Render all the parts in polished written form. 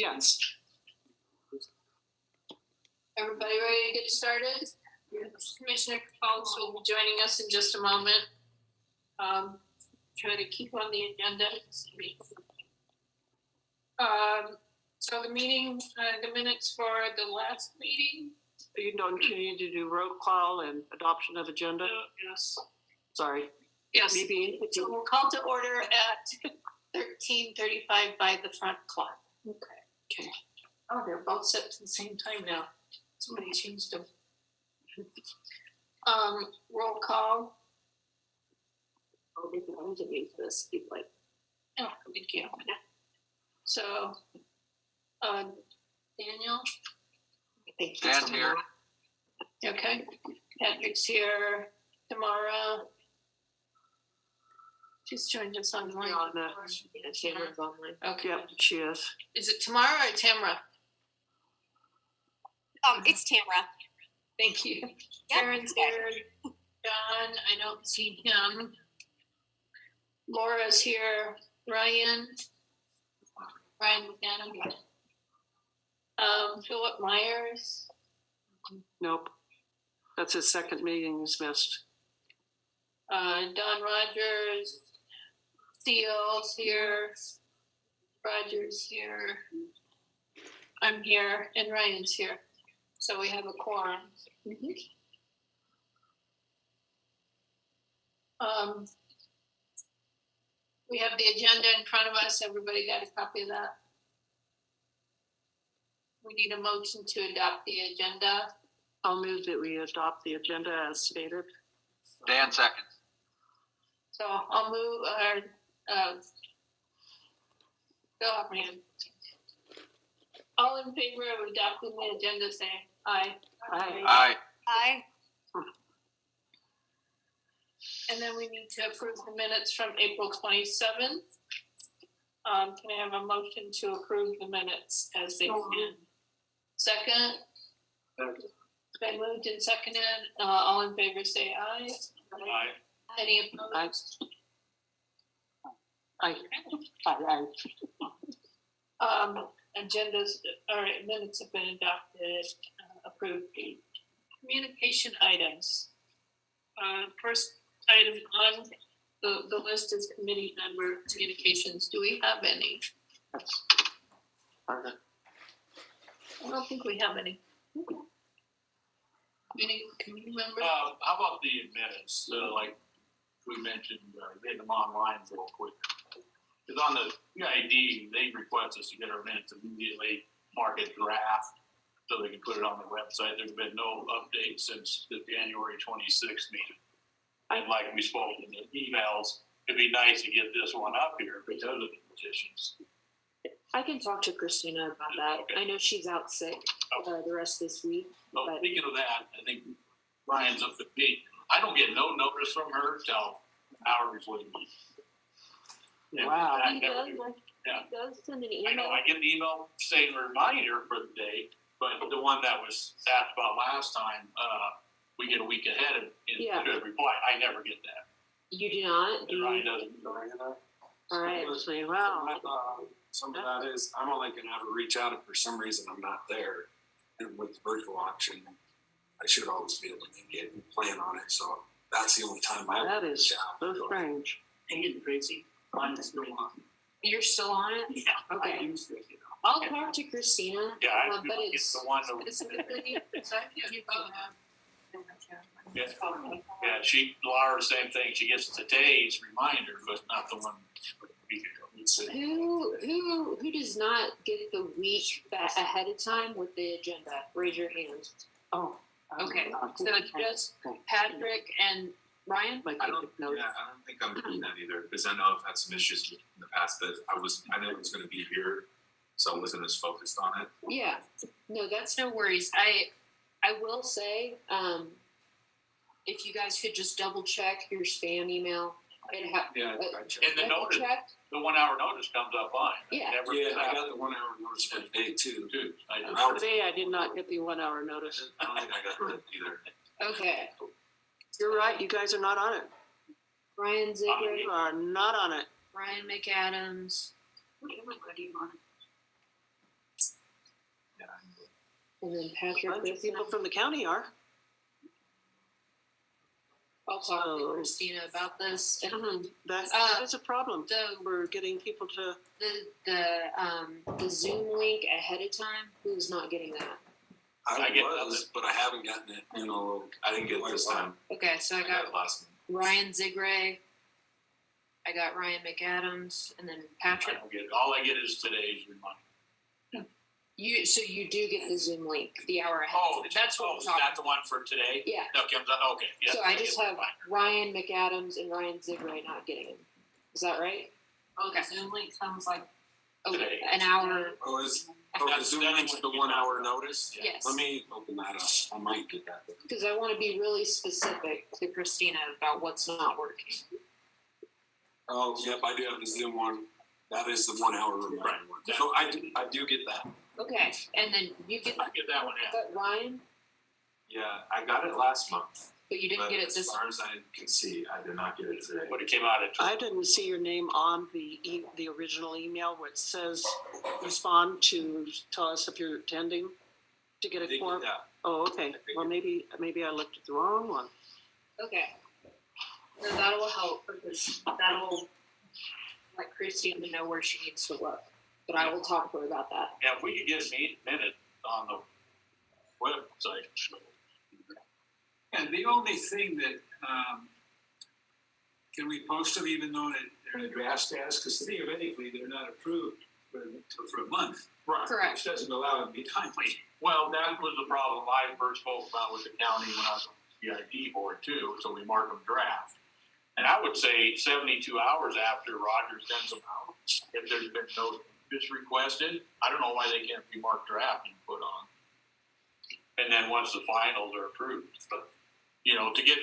Yes. Everybody ready to get started? Commissioner Falls will be joining us in just a moment. Try to keep on the agenda. So the meeting, the minutes for the last meeting. You don't need to do roll call and adoption of agenda? Yes. Sorry. Yes. Maybe. So we'll call to order at 13:35 by the front clock. Okay. Oh, they're both set to the same time now. Somebody changed them. Roll call. Oh, we can only use this. Keep like. Oh, thank you. So, Daniel. Thank you. And here. Okay. Patrick's here. Tamara. She's joined us online. Tamara's online. Okay. Yep, she is. Is it Tamara or Tamara? It's Tamara. Thank you. Karen's here. John, I don't see him. Laura's here. Ryan McAdam. Philip Myers. Nope. That's his second meeting he's missed. Don Rogers. Steele's here. Rogers here. I'm here, and Ryan's here. So we have a quorum. We have the agenda in front of us. Everybody got a copy of that? We need a motion to adopt the agenda. I'll move that we adopt the agenda as stated. Dan second. So I'll move go up, man. All in favor of adopting the agenda, say aye. Aye. Aye. And then we need to approve the minutes from April 27th. Can I have a motion to approve the minutes as they stand? Second? Been moved and seconded. All in favor say aye. Aye. Any opposed? Aye. Agendas, all right, minutes have been adopted, approved. Communication items. First item on the list is committee member communications. Do we have any? I don't think we have any. Any committee members? How about the minutes? Like we mentioned, getting them online real quick. Because on the PID, they request us to get our minutes immediately, mark it draft, so they can put it on the website. There's been no update since the January 26th meeting. And like we spoke in the emails, it'd be nice to get this one up here because of the petitions. I can talk to Christina about that. Okay. I know she's out sick the rest of this week. Well, But- speaking of that, I think Ryan's up to date. I don't get no notice from her till hours later. And Wow. I He never does, do. he does send an I know email. I get an email saying a reminder for the day, but the one that was asked about last time, we get a week ahead of Yeah. the reply. I never get that. You do not? Do And Ryan you? doesn't. All right. Let's see, wow. Some of that is I'm only going to have to reach out if for some reason I'm not there. And with the virtual option, I should always be able to get and plan on it. So that's the only time I That reach is out. so strange. Hey, Tracy, I'm still on. You're still on it? Yeah. Okay. I use it, you know. I'll talk to Christina. Yeah, I but it's the one that. It's a good thing. Yeah, Laura, same thing. She gets today's reminder, but not the one a week ago. Who does not get the week ahead of time with the agenda? Raise your hand. Oh. Okay, so it's just Patrick and Ryan? I don't think I'm doing that either, because I know I've had some issues in the past that I know it was going to be here, so I wasn't as focused on it. Yeah, no, that's no worries. I will say, if you guys could just double check your spam email. Yeah, I checked. And the notice, the 1 hour notice comes up fine. Yeah. I got the 1 hour notice for the day too. Dude, Today I did not get the 1 hour notice. I don't think I got that either. Okay, You're right, you guys are not on it. Ryan Ziegler, You are not on it. Ryan McAdams. And then A Patrick, bunch of people from the county are. I'll talk to Oh. Christina about this. And That is a problem. the We're getting people to, the Zoom link ahead of time, who's not getting that? I get was, but I haven't gotten it, I didn't get it this time. Okay, so I I got got it last month. Ryan Zigray, I got Ryan McAdams, and then I Patrick. don't get it. All I get is today's reminder. So you do get the Zoom link the hour ahead. Oh, That's what oh, we're is talking that the one for today? Yeah. Okay, okay, yeah. So I just have Ryan McAdams and Ryan Zigray not getting him. Is that right? Oh, the Zoom link comes like, Okay, Today. an hour. The Zoom link's the 1 hour notice? Yes. Let me open that up, I might get that. Because I want to be really specific to Christina about what's not working. Oh, yep, I do have the Zoom one, that is the 1 hour reminder Right. one. So I do get that. Okay, and then you get, I get that one, yeah. but Ryan, Yeah, I got it last month, but you didn't but get it as this. far as I can see, I did not get it today. But it came out at. I didn't see your name on the original email where it says respond to tell us if you're attending to get I a did get quorum. that. Oh, okay. Well, maybe I looked at the wrong one. Okay. Then that'll help because that'll let Christina know where she needs to look. But I will talk to her about that. Yeah, if we could get minutes on the website. And the only thing that, can we post them even though they're in a draft status? Because theoretically, they're not approved for a month, Right. Correct. which doesn't allow them to be timely. Well, that was the problem I first spoke about with the county when I was on the CID board too, so we mark them draft. And I would say 72 hours after Roger sends them out, if there's been no just requested, I don't know why they can't be marked draft and put on. And then once the finals are approved, but, you know, to get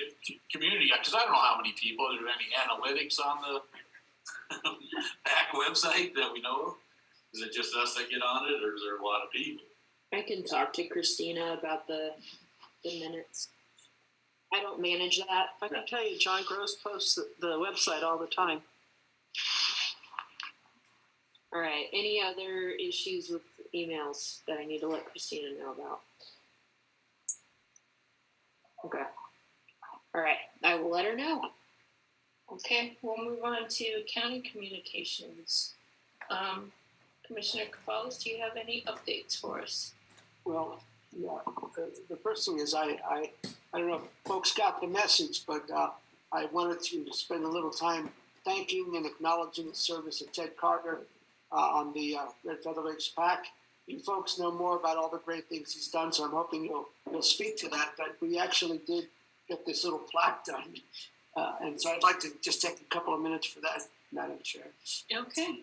community, because I don't know how many people, is there any analytics on the PAC website that we know of? Is it just us that get on it, or is there a lot of people? I can talk to Christina about the minutes. I don't manage that. I can tell you, John Gross posts the website all the time. All right. Any other issues with emails that I need to let Christina know about? Okay. All right. I will let her know. okay, we'll move on to county communications. Commissioner Cavallis, do you have any updates for us? Well, yeah, the first thing is I don't know if folks got the message, but I wanted to spend a little time thanking and acknowledging the service of Ted Carter on the Red Feather Lakes PAC. You folks know more about all the great things he's done, so I'm hoping you'll speak to that. But we actually did get this little plaque done, and so I'd like to just take a couple of minutes for that, Madam Chair. Okay,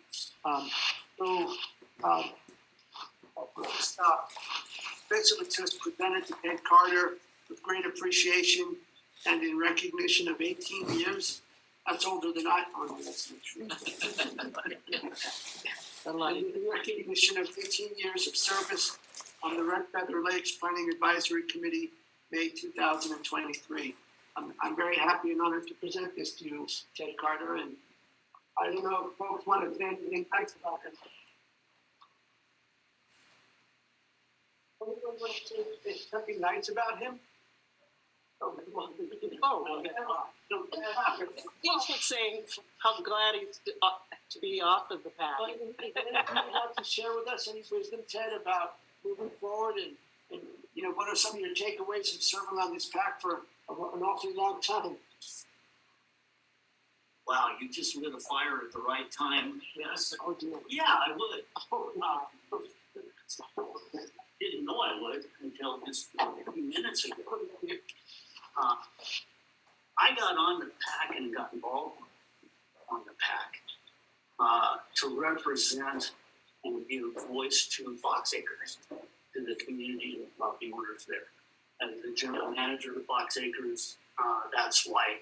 Basically just presented to Ted Carter with great appreciation and in recognition of 18 years. That's older than I thought. That's not true. In recognition of 18 years of service on the Red Feather Lakes Planning Advisory Committee, May 2023. I'm very happy and honored to present this to you, Ted Carter, and I don't know if folks want to say anything nice about him. Anyone want to say something nice about him? He's just saying how glad he's to be off of the path. Anything you'd like to share with us, any wisdom, Ted, about moving forward and you know, what are some of your takeaways from serving on this pack for an awfully long time? Wow, you just lit a fire at the right time. Yes. Oh, dear. Yeah, I would. Didn't know I would until just a few minutes ago. I got on the PAC and got involved on the PAC to represent and give voice to Fox Acres, to the community of property owners there. As the general manager of Fox Acres, that's why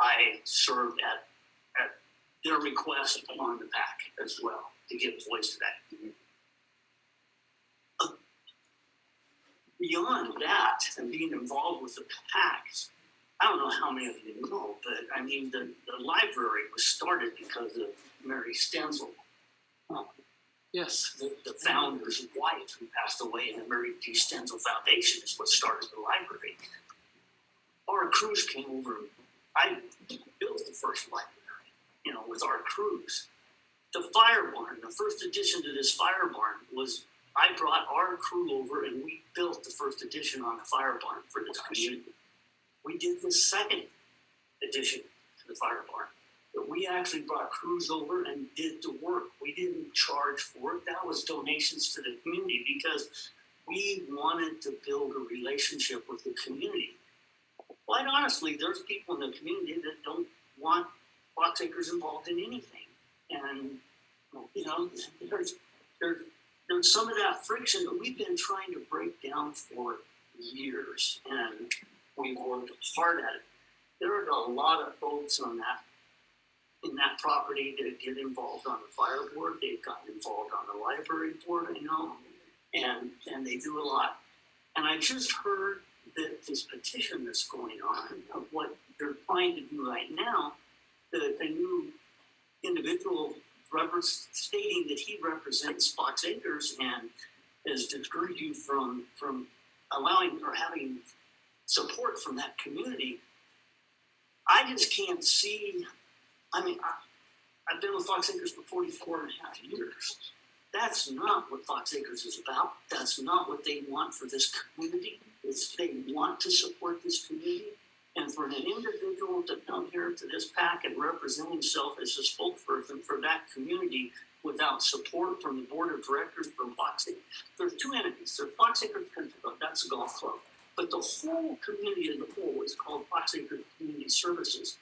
I served at their request on the PAC as well, to give voice to that community. Beyond that, and being involved with the PACs, I don't know how many of you know, but I mean, the library was started because of Mary Stenzel. Yes. The founder's wife who passed away, and the Mary D. Stenzel Foundation is what started the library. Our crews came over. I built the first library, with our crews. The fire barn, the first addition to this fire barn was, I brought our crew over and we built the first addition on the fire barn for this community. We did the second addition to the fire barn. But we actually brought crews over and did the work. We didn't charge for it. That was donations to the community because we wanted to build a relationship with the community. Quite honestly, there's people in the community that don't want Fox Acres involved in anything. And, there's some of that friction that we've been trying to break down for years. And we've worked hard at it. There are a lot of folks in that property that get involved on the fire board. They've gotten involved on the library board, and they do a lot. And I just heard that this petition that's going on of what they're trying to do right now, the new individual stating that he represents Fox Acres and has deterred you from allowing or having support from that community. I just can't see. I've been with Fox Acres for 44 and a half years. That's not what Fox Acres is about. That's not what they want for this community. They want to support this community. And for an individual to come here to this pack and represent himself as a spokesperson for that community without support from the board of directors from Fox Acres. There's two entities. There's Fox Acres Country Club. That's a golf club. But the whole community as a whole is called Fox Acres Community Services.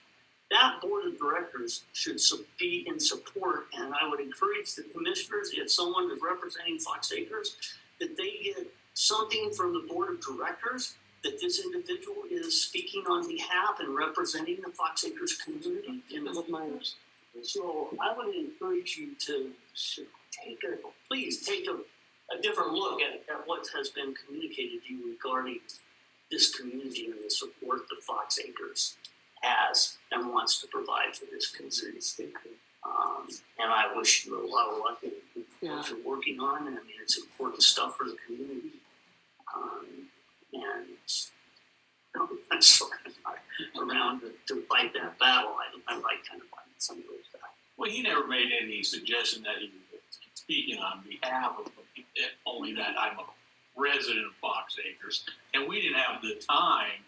That board of directors should be in support, and I would encourage the commissioners, if someone is representing Fox Acres, that they get something from the board of directors that this individual is speaking on behalf and representing the Fox Acres community. So I would encourage you to please take a different look at what has been communicated to you regarding this community and the support that Fox Acres has and wants to provide for this community. And I wish you a lot of luck in what you're working on. I mean, it's important stuff for the community. And I'm sorry, I'm not around to fight that battle. I like kind of fighting some of those battles. Well, he never made any suggestion that he was speaking on behalf of only that I'm a resident of Fox Acres, and we didn't have the time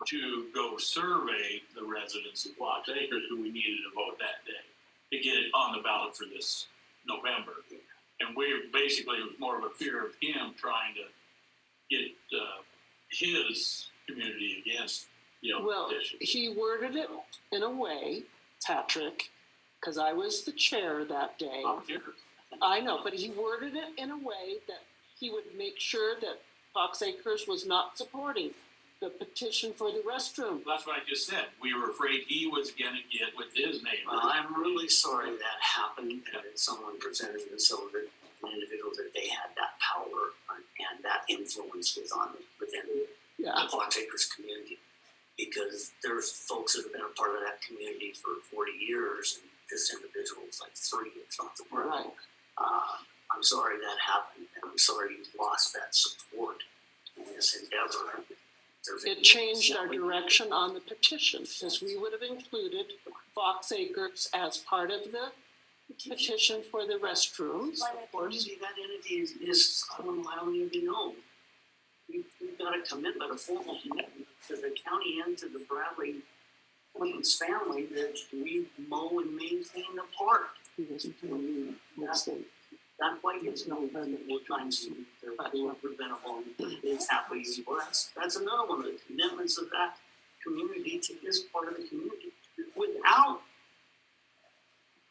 to go survey the residents of Fox Acres who we needed to vote that day to get it on the ballot for this November. And it was more of a fear of him trying to get his community against, Well, petition. he worded it in a way, Patrick, because I was the chair that day. I know, but he worded it in a way that he would make sure that Fox Acres was not supporting the petition for the restroom. That's what I just said. We were afraid he was going to get with his neighbor. Well, I'm really sorry that happened, that someone presented themselves as an individual that they had that power and that influence within the Fox Acres community. Because there's folks that have been a part of that community for 40 years, and this individual was like 3 or something. Right. I'm sorry that happened, and I'm sorry you lost that support in this endeavor. It changed our direction on the petition because we would have included Fox Acres as part of the petition for the restrooms. Of course, that entity is allowing you to know. We've got a commitment, a formal commitment to the county and to the Bradley Queens family that we mow and maintain the park. That way it's no permit. We're trying to do preventable. It's happy. Well, that's another one of the commitments of that community to this part of the community. Without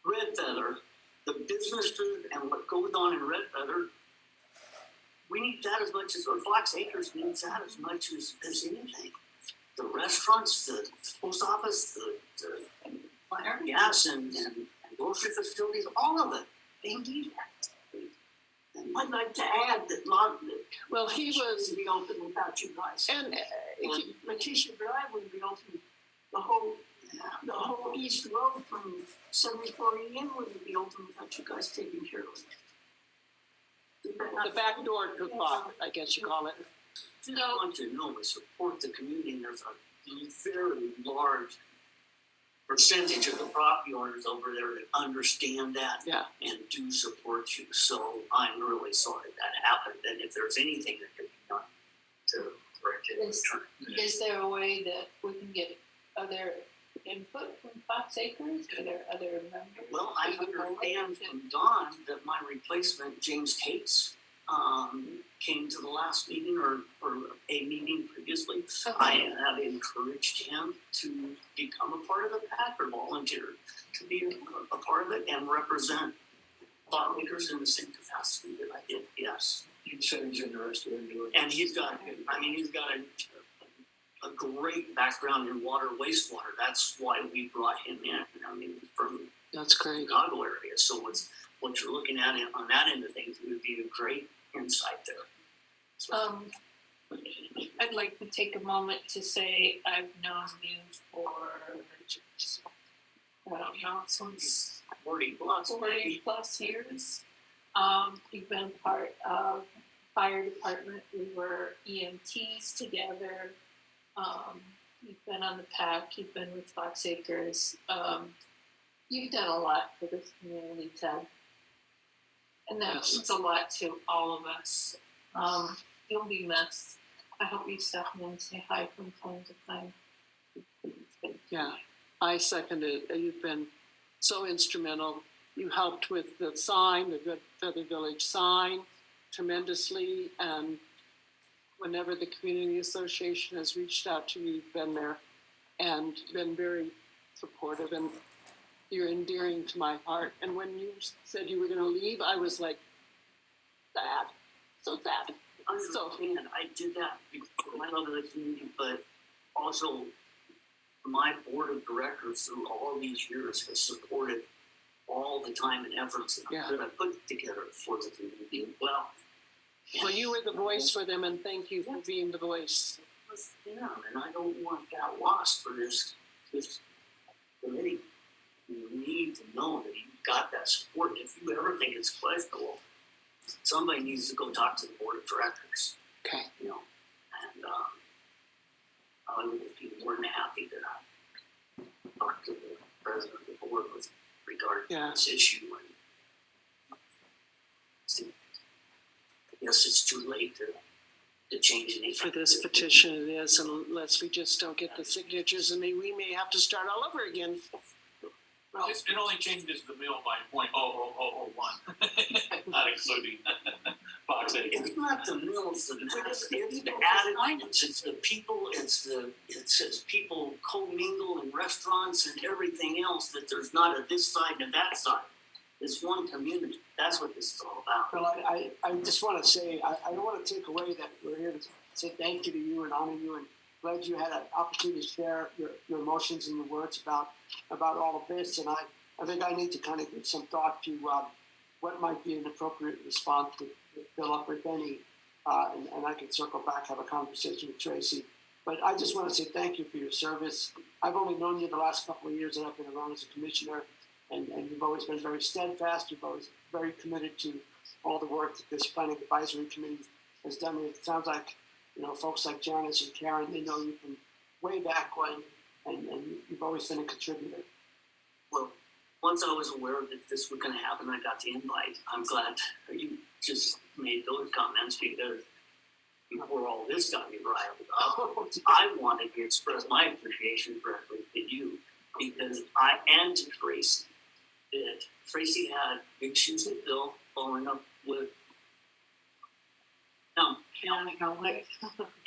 Red Feather, the businesses and what goes on in Red Feather, we need that as much as, or Fox Acres needs that as much as anything. The restaurants, the post office, the gas and grocery facilities, all of it, they need that. And I'd like to add that Well, he was, be open without you guys. and Petition Drive would be open, the whole east road from 74 in wouldn't be open without you guys taking care of it. The backdoor cook-off, I guess you call it. Just want you to know, we support the community, and there's a very large percentage of the property owners over there that understand that Yeah. and do support you. So I'm really sorry that happened, and if there's anything that can be done to correct it in return. Is there a way that we can get other input from Fox Acres? Are there other members? Well, I understand from Don that my replacement, James Cates, came to the last meeting or a meeting previously. I have encouraged him to become a part of the pack or volunteer to be a part of it and represent Fox Acres in the same capacity that I did. Yes. He said he's interested in doing it. And he's got a great background in water, wastewater. That's why we brought him in. I mean, from That's great. Chicago area. So what you're looking at on that end of things would be a great insight there. I'd like to take a moment to say I've known you for, I don't know, since 40 plus. 40 plus years. You've been part of fire department. We were EMTs together. You've been on the PAC. You've been with Fox Acres. You've done a lot for this community, Ted. And that means a lot to all of us. You'll be missed. I hope you stop in and say hi from time to time. Yeah, I second it. You've been so instrumental. You helped with the sign, the Good Feather Village sign, tremendously. And whenever the Community Association has reached out to you, you've been there and been very supportive. And you're endearing to my heart. And when you said you were going to leave, I was like, sad, so sad. So I did that because of my love of the community, but also my board of directors through all these years has supported all the time and efforts that I put together for the community. Well, you were the voice for them, and thank you for being the voice. it was them, and I don't want that lost for this committee. You need to know that you've got that support. If you ever think it's questionable, somebody needs to go talk to the board of directors. Okay. You know, and I would be more than happy that I talked to the president of the board with regard to this issue. And I guess it's too late to change anything. For this petition, it is, unless we just don't get the signatures, and we may have to start all over again. Well, it only changes the mill by 0.00001, not including Fox Acres. It's not the mills, it's the added items. It's the people. It says people commingle in restaurants and everything else. That there's not a this side and that side. It's one community. That's what this is all about. Well, I just want to say, I don't want to take away that we're here to say thank you to you and honor you, and glad you had an opportunity to share your emotions and your words about all of this. And I think I need to kind of give some thought to what might be an appropriate response to Philip or Benny, and I can circle back, have a conversation with Tracy. But I just want to say thank you for your service. I've only known you the last couple of years that I've been around as a commissioner, and you've always been very steadfast. You've always very committed to all the work that this planning advisory committee has done. It sounds like, folks like Janice and Karen, they know you from way back when, and you've always been a contributor. Well, once I was aware that this was going to happen, I got the invite. I'm glad you just made those comments because before all this got me riled up, I wanted to express my appreciation directly to you because and to Tracy. That Tracy had big shoes to fill, following up with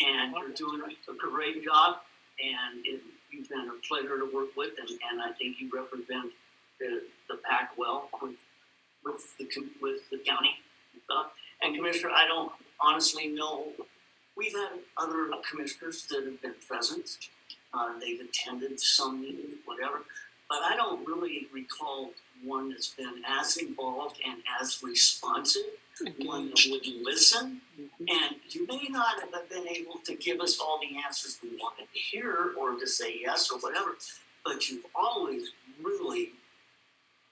and you're doing a great job, and you've been a pleasure to work with, and I think you represent the PAC well with the county and stuff. And Commissioner, I don't honestly know. We've had other commissioners that have been present. They've attended some meetings, whatever, but I don't really recall one that's been as involved and as responsive. One that would listen, and you may not have been able to give us all the answers we wanted to hear or to say yes or whatever, but you've always really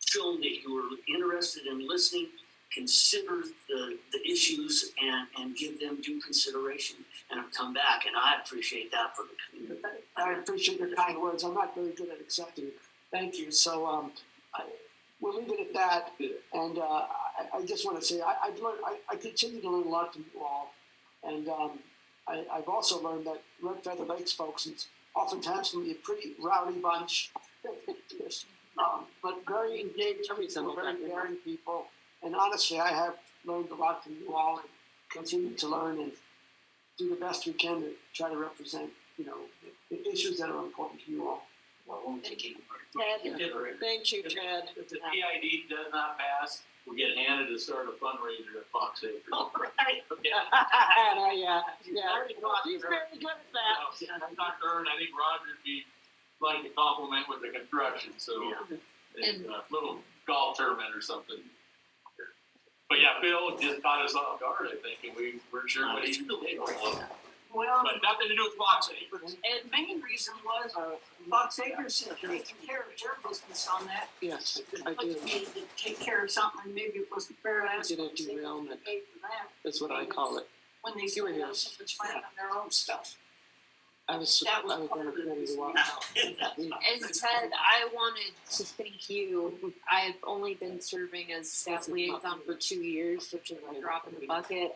shown that you were interested in listening consider the issues and give them due consideration and have come back, and I appreciate that for the community. I appreciate your kind words. I'm not very good at accepting it. Thank you. So we'll leave it at that. And I just want to say I've learned. I continue to learn a lot from you all, and I've also learned that Red Feather Lakes folks is oftentimes can be a pretty rowdy bunch, but very engaged people, very caring people. And honestly, I have learned a lot from you all, and continue to learn and do the best we can to try to represent, the issues that are important to you all. Well, thank you. Thank you, Ted. If the PID does not pass, we get Hannah to start a fundraiser at Fox Acres. All right. Yeah. He's very good at that. I talked to her, and I think Roger would be like a compliment with the construction, so and a little golf tournament or something. But yeah, Phil just caught us off guard, I think, and we weren't sure what he was doing. Well, But nothing to do with Fox Acres. and the main reason was Fox Acres is taking care of their business on that. Yes, I Like do. you needed to take care of something, and maybe it wasn't fair to ask. Did a them to derailment. pay for that That's what I call it. when they You were here. have so much land on their own stuff. I was That was going part of the to reason. walk out. And Ted, I wanted to thank you. I've only been serving as staff liaison for 2 years, which is a drop in the bucket.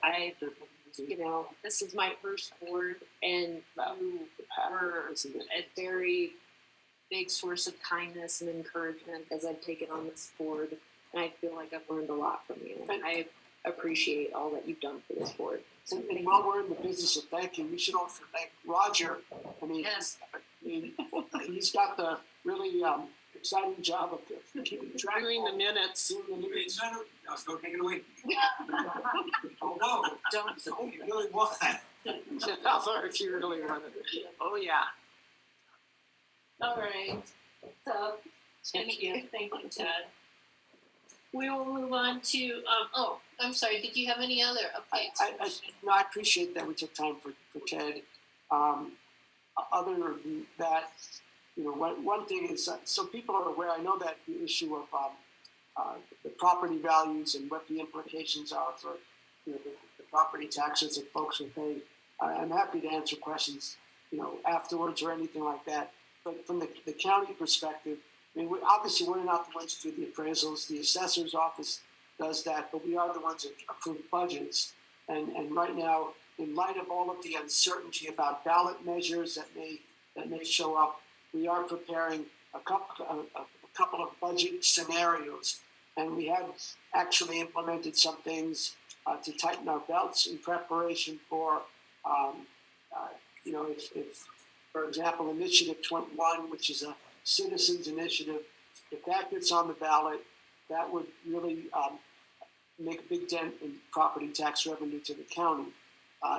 This is my first board, and you were a very big source of kindness and encouragement as I've taken on this board. And I feel like I've learned a lot from you. And I appreciate all that you've done for this board. And while we're in the business of thanking, we should also thank Roger. Yes. He's got the really exciting job of keeping track Doing the minutes. doing the minutes. I was going to take it away. Oh, no. Don't. No, you really want that. Sorry if you really wanted it. Oh, yeah. All right, so, thank you, Ted. We will move on to, I'm sorry, did you have any other updates? I appreciate that we took time for Ted. Other than that, one thing is, so people are aware, I know that the issue of the property values and what the implications are for the property taxes that folks will pay. I'm happy to answer questions, afterwards or anything like that. But from the county perspective, obviously we're not the ones who do the appraisals. The assessor's office does that, but we are the ones that approve budgets. And right now, in light of all of the uncertainty about ballot measures that may show up, we are preparing a couple of budget scenarios, and we have actually implemented some things to tighten our belts in preparation for, if for example, Initiative 21, which is a citizens initiative, if that gets on the ballot, that would really make a big dent in property tax revenue to the county.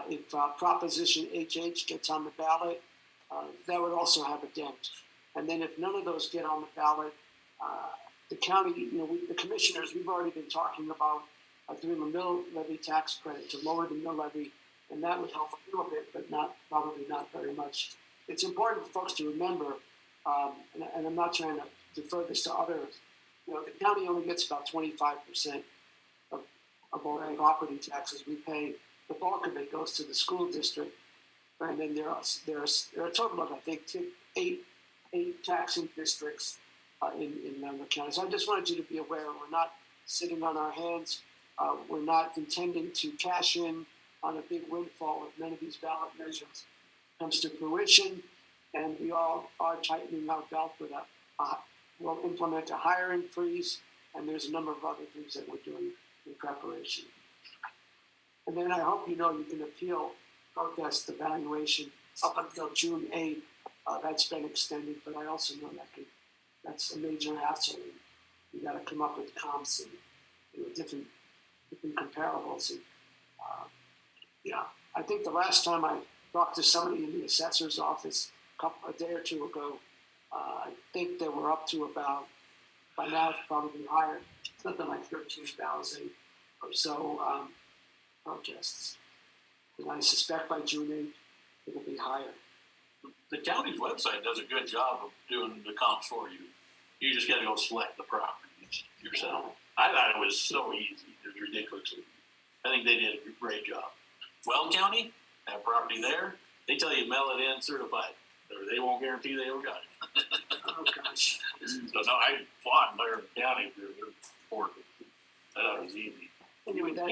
If Proposition HH gets on the ballot, that would also have a dent. And then if none of those get on the ballot, the county, the commissioners, we've already been talking about doing a mill levy tax credit to lower the mill levy, and that would help a little bit, but probably not very much. It's important for folks to remember, and I'm not trying to defer this to others, the county only gets about 25% of all the property taxes we pay. The bulk of it goes to the school district, and then there are a total of, I think, eight taxing districts in the county. So I just wanted you to be aware we're not sitting on our hands. We're not intending to cash in on a big windfall if none of these ballot measures comes to fruition, and we all are tightening our belt with we'll implement a hiring freeze, and there's a number of other things that we're doing in preparation. And then I hope you can appeal protest evaluation up until June 8th. That's been extended, but I also know that's a major hassle. You got to come up with comps and different comparables. And, I think the last time I talked to somebody in the assessor's office a day or two ago, I think they were up to about, by now it's probably higher, something like 13,000 or so protests. And I suspect by June 8th, it'll be higher. The county's website does a good job of doing the comps for you. You just gotta go select the properties yourself. I thought it was so easy. ridiculously. I think they did a great job. Well County, that property there, they tell you mail it in certified, or they won't guarantee they ever got it. Oh, gosh. So no, I fought Laramie County for their support. That was easy. Anyway, that,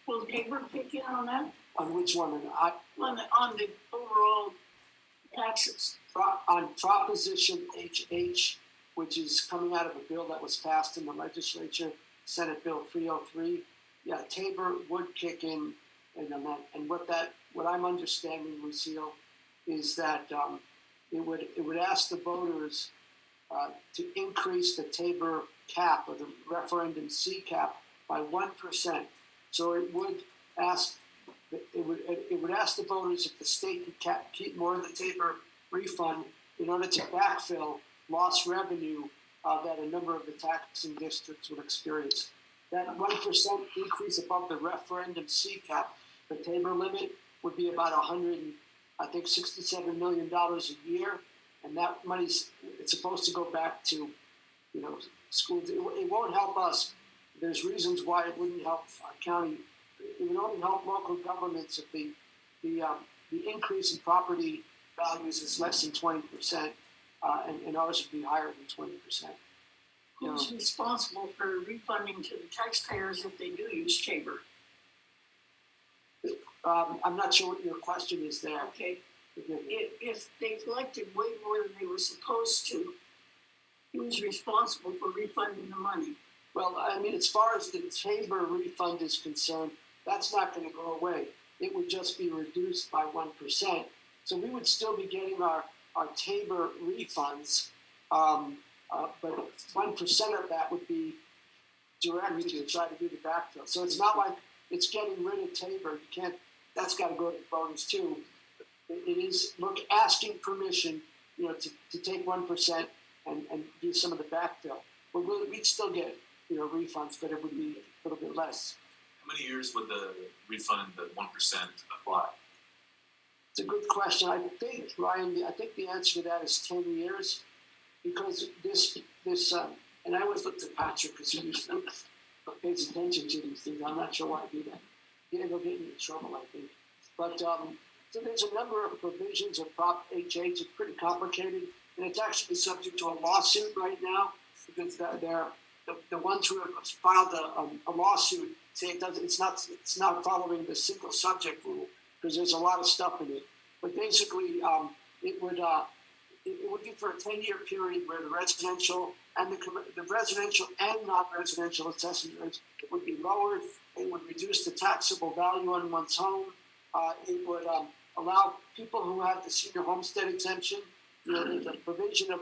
Will the paper kick in on that? on which one? On the overall taxes? On Proposition HH, which is coming out of a bill that was passed in the legislature, Senate Bill 303. Yeah, Tabor would kick in on that. And what I'm understanding, Lucille, is that it would ask the voters to increase the Tabor cap or the referendum C cap by 1%. So it would ask the voters if the state could keep more of the Tabor refund in order to backfill lost revenue that a number of the taxing districts would experience. That 1% increase above the referendum C cap, the Tabor limit, would be about $67 million a year, and that money's it's supposed to go back to, schools. It won't help us. There's reasons why it wouldn't help our county. It would only help local governments if the increase in property values is less than 20%, and ours would be higher than 20%. Who's responsible for refunding to the taxpayers if they do use Tabor? I'm not sure what your question is there. Okay, if they collected way more than they were supposed to, who's responsible for refunding the money? Well, I mean, as far as the Tabor refund is concerned, that's not going to go away. It would just be reduced by 1%. So we would still be getting our Tabor refunds, but 1% of that would be directed to try to do the backfill. So it's not like it's getting rid of Tabor. You can't. That's got to go to the voters too. It is asking permission, to take 1% and do some of the backfill. But we'd still get refunds, but it would be a little bit less. How many years would the refund, the 1% apply? It's a good question. I think, Ryan, the answer to that is 10 years, because this and I always look to Patrick because he usually pays attention to these things. I'm not sure why I do that. It'll get me in trouble, I think. But so there's a number of provisions of Prop HH. It's pretty complicated, and it's actually subject to a lawsuit right now because the ones who have filed a lawsuit say it's not following the single subject rule because there's a lot of stuff in it. But basically, it would be for a 10-year period where the residential and the residential and non-residential assessment rates would be lowered. It would reduce the taxable value on one's home. It would allow people who have the senior homestead exemption, the provision of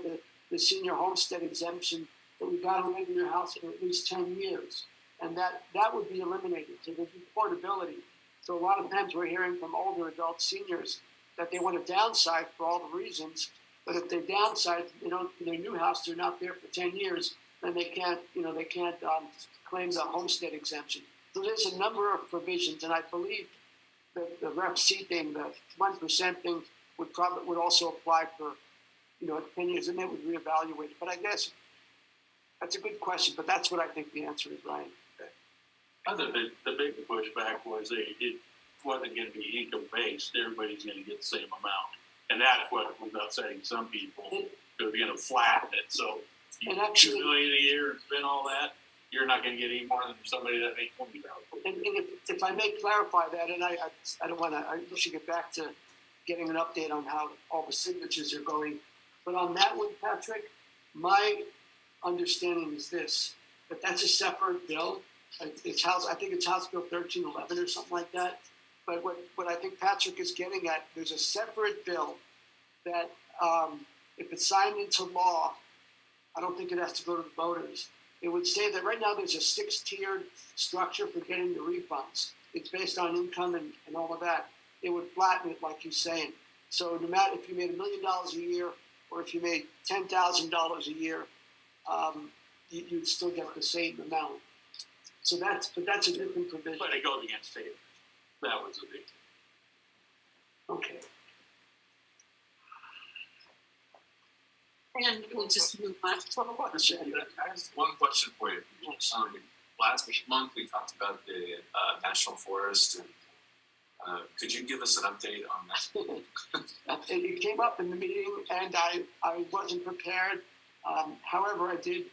the senior homestead exemption that we got to live in your house for at least 10 years. And that would be eliminated. So there'd be portability. So a lot of times we're hearing from older adult seniors that they want to downsize for all the reasons, but if they downsize, in their new house, they're not there for 10 years, then they can't claim the homestead exemption. So there's a number of provisions, and I believe the Rep C thing, the 1% thing, would also apply for 10 years, and they would reevaluate it. But I guess that's a good question, but that's what I think the answer is, Ryan. The big pushback was it wasn't going to be income based. Everybody's going to get the same amount, and that's what was upsetting some people. They're going to flatten it, so you $2 million a year and spend all that, you're not going to get any more than somebody that makes $20,000. And if I may clarify that, and I don't want to, I should get back to getting an update on how all the signatures are going. But on that one, Patrick, my understanding is this: that that's a separate bill. I think it's House Bill 1311 or something like that. But what I think Patrick is getting at, there's a separate bill that if it's signed into law, I don't think it has to go to the voters. It would say that right now there's a 6-tiered structure for getting the refunds. It's based on income and all of that. It would flatten it, like you're saying. So no matter if you made $1 million a year or if you made $10,000 a year, you'd still get the same amount. So that's a different provision. But it goes against Taylor. That was a big thing. Okay. And we'll just move on. I have one question for you. last month we talked about the national forest, and could you give us an update on that? It came up in the meeting, and I wasn't prepared. However, I did.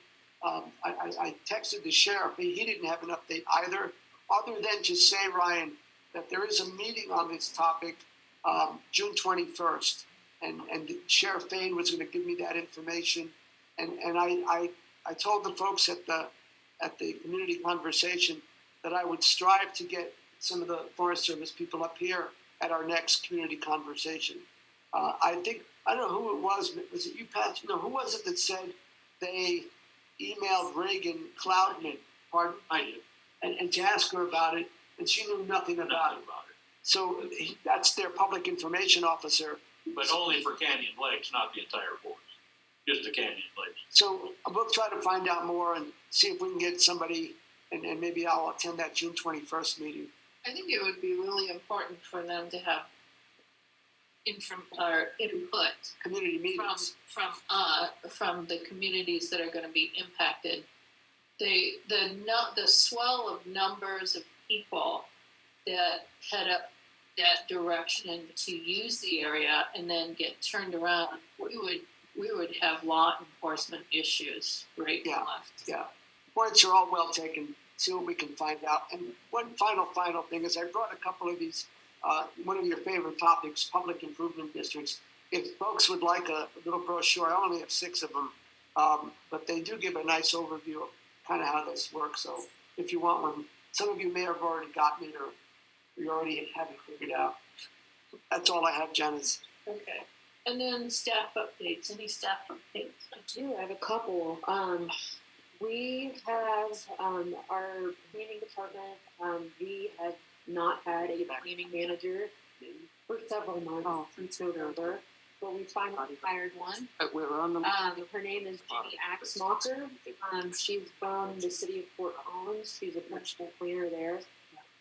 I texted the sheriff. He didn't have an update either, other than to say, Ryan, that there is a meeting on this topic, June 21st, and Sheriff Fain was going to give me that information, and I told the folks at the community conversation that I would strive to get some of the Forest Service people up here at our next community conversation. I don't know who it was. Was it you, Pat? No, who was it that said they emailed Reagan Cloudman, pardon? I did. And to ask her about it, and she knew nothing about it. So that's their public information officer. But only for Canyon Lakes, not the entire forest, just the Canyon Lakes. So we'll try to find out more and see if we can get somebody, and maybe I'll attend that June 21st meeting. I think it would be really important for them to have input Community meetings. from the communities that are going to be impacted. The swell of numbers of people that head up that direction to use the area and then get turned around, we would have law enforcement issues right and left. Yeah, points are all well taken. See what we can find out. And one final thing is I brought a couple of these, one of your favorite topics, public improvement districts. If folks would like a little brochure, I only have 6 of them, but they do give a nice overview of kind of how this works. So if you want one, some of you may have already gotten it or you already have it figured out. That's all I have, Janice. Okay. And then staff updates. Any staff updates? I do. I have a couple. We have our planning department. We have not had a planning manager for several months since November, but we finally hired one. We're on the. Her name is Jenny Axmacher. She's from the city of Fort Collins. She's a principal planner there.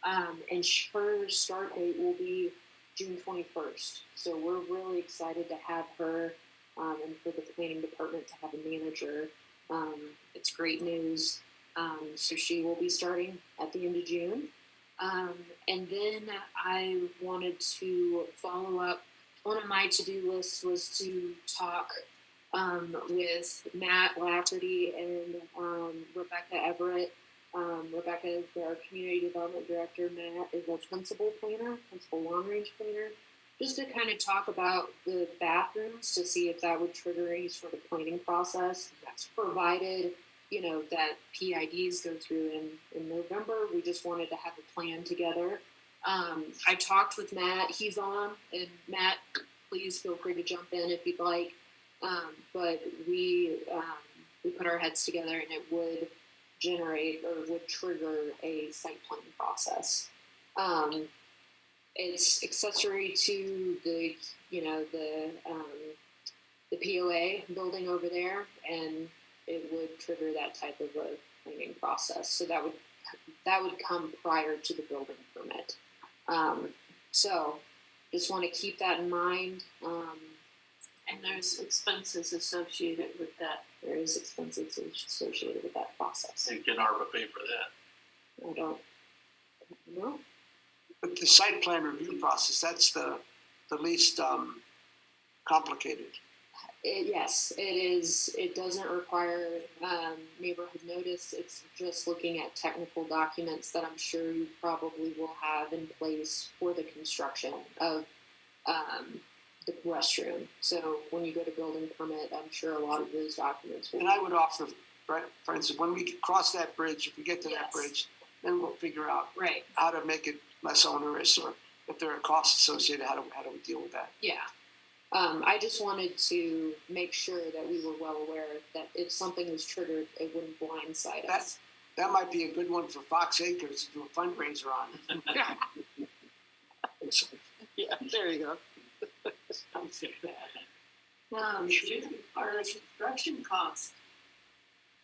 And her start date will be June 21st. So we're really excited to have her and for the planning department to have a manager. It's great news. So she will be starting at the end of June. And then I wanted to follow up. One of my to-do lists was to talk with Matt Lafferty and Rebecca Everett. Rebecca is our community development director. Matt is our principal long-range planner. Just to kind of talk about the bathrooms to see if that would trigger any sort of planning process. That's provided, that PIDs go through in November. We just wanted to have a plan together. I talked with Matt. He's on, and Matt, please feel free to jump in if you'd like. But we put our heads together, and it would generate or would trigger a site plan process. It's accessory to the POA building over there, and it would trigger that type of a planning process. So that would come prior to the building permit. So just want to keep that in mind. And there's expenses associated with that. There is expenses associated with that process. And can ARPA pay for that? I don't know. But the site plan review process, that's the least complicated. Yes, it is. It doesn't require neighborhood notice. It's just looking at technical documents that I'm sure you probably will have in place for the construction of the restroom. So when you go to building permit, I'm sure a lot of those documents will. And I would offer, right, for instance, when we cross that bridge, if we get to that Yes. bridge, then we'll figure out Right. how to make it less onerous, or if there are costs associated, how do we deal with that? Yeah. I just wanted to make sure that we were well aware that if something was triggered, it wouldn't blindside us. That might be a good one for Fox Acres to do a fundraiser on. Yeah, there you go. It should be part of the construction cost.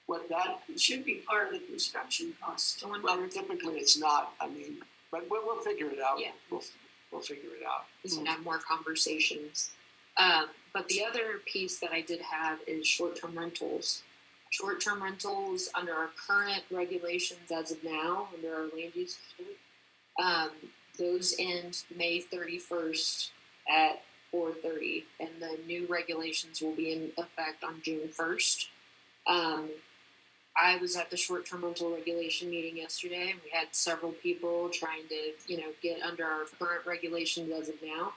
What that? It should be part of the construction cost. Well, typically it's not. I mean, but we'll figure it out. Yeah. We'll figure it out. We can have more conversations. But the other piece that I did have is short-term rentals. short-term rentals under our current regulations as of now, under our land use code, those end May 31st at 4:30, and the new regulations will be in effect on June 1st. I was at the short-term rental regulation meeting yesterday, and we had several people trying to, get under our current regulations as of now.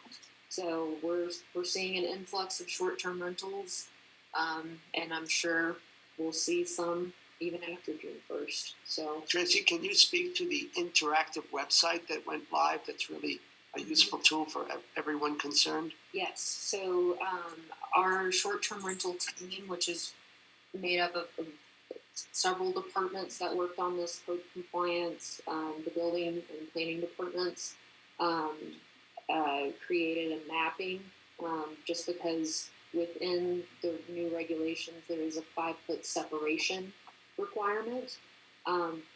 So we're seeing an influx of short-term rentals, and I'm sure we'll see some even after June 1st. So Tracy, can you speak to the interactive website that went live? That's really a useful tool for everyone concerned. yes, so our short-term rental team, which is made up of several departments that worked on this code compliance, the building and planning departments, created a mapping, just because within the new regulations there is a 5-foot separation requirement.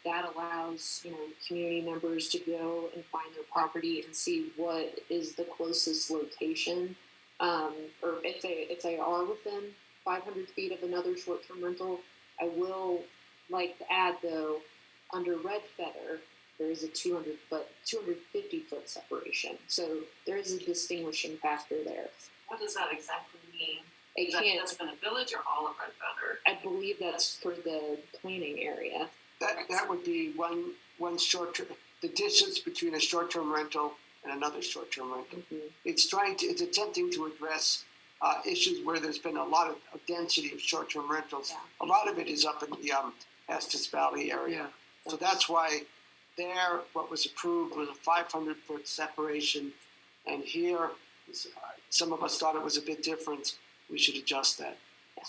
That allows community members to go and find their property and see what is the closest location, or if they are within 500 feet of another short-term rental. I will like to add though, under Red Feather, there is a 250 foot separation. So there is a distinguishing factor there. What does that exactly mean? It Is that can't, just in the village or all of Red Feather? I believe that's for the planning area. That would be one short-term, the distance between a short-term rental and another short-term rental. Mhm. It's attempting to address issues where there's been a lot of density of short-term rentals. Yeah. A lot of it is up in the Estes Valley area. So that's why there, what was approved was a 500-foot separation. And here, some of us thought it was a bit different. We should adjust that.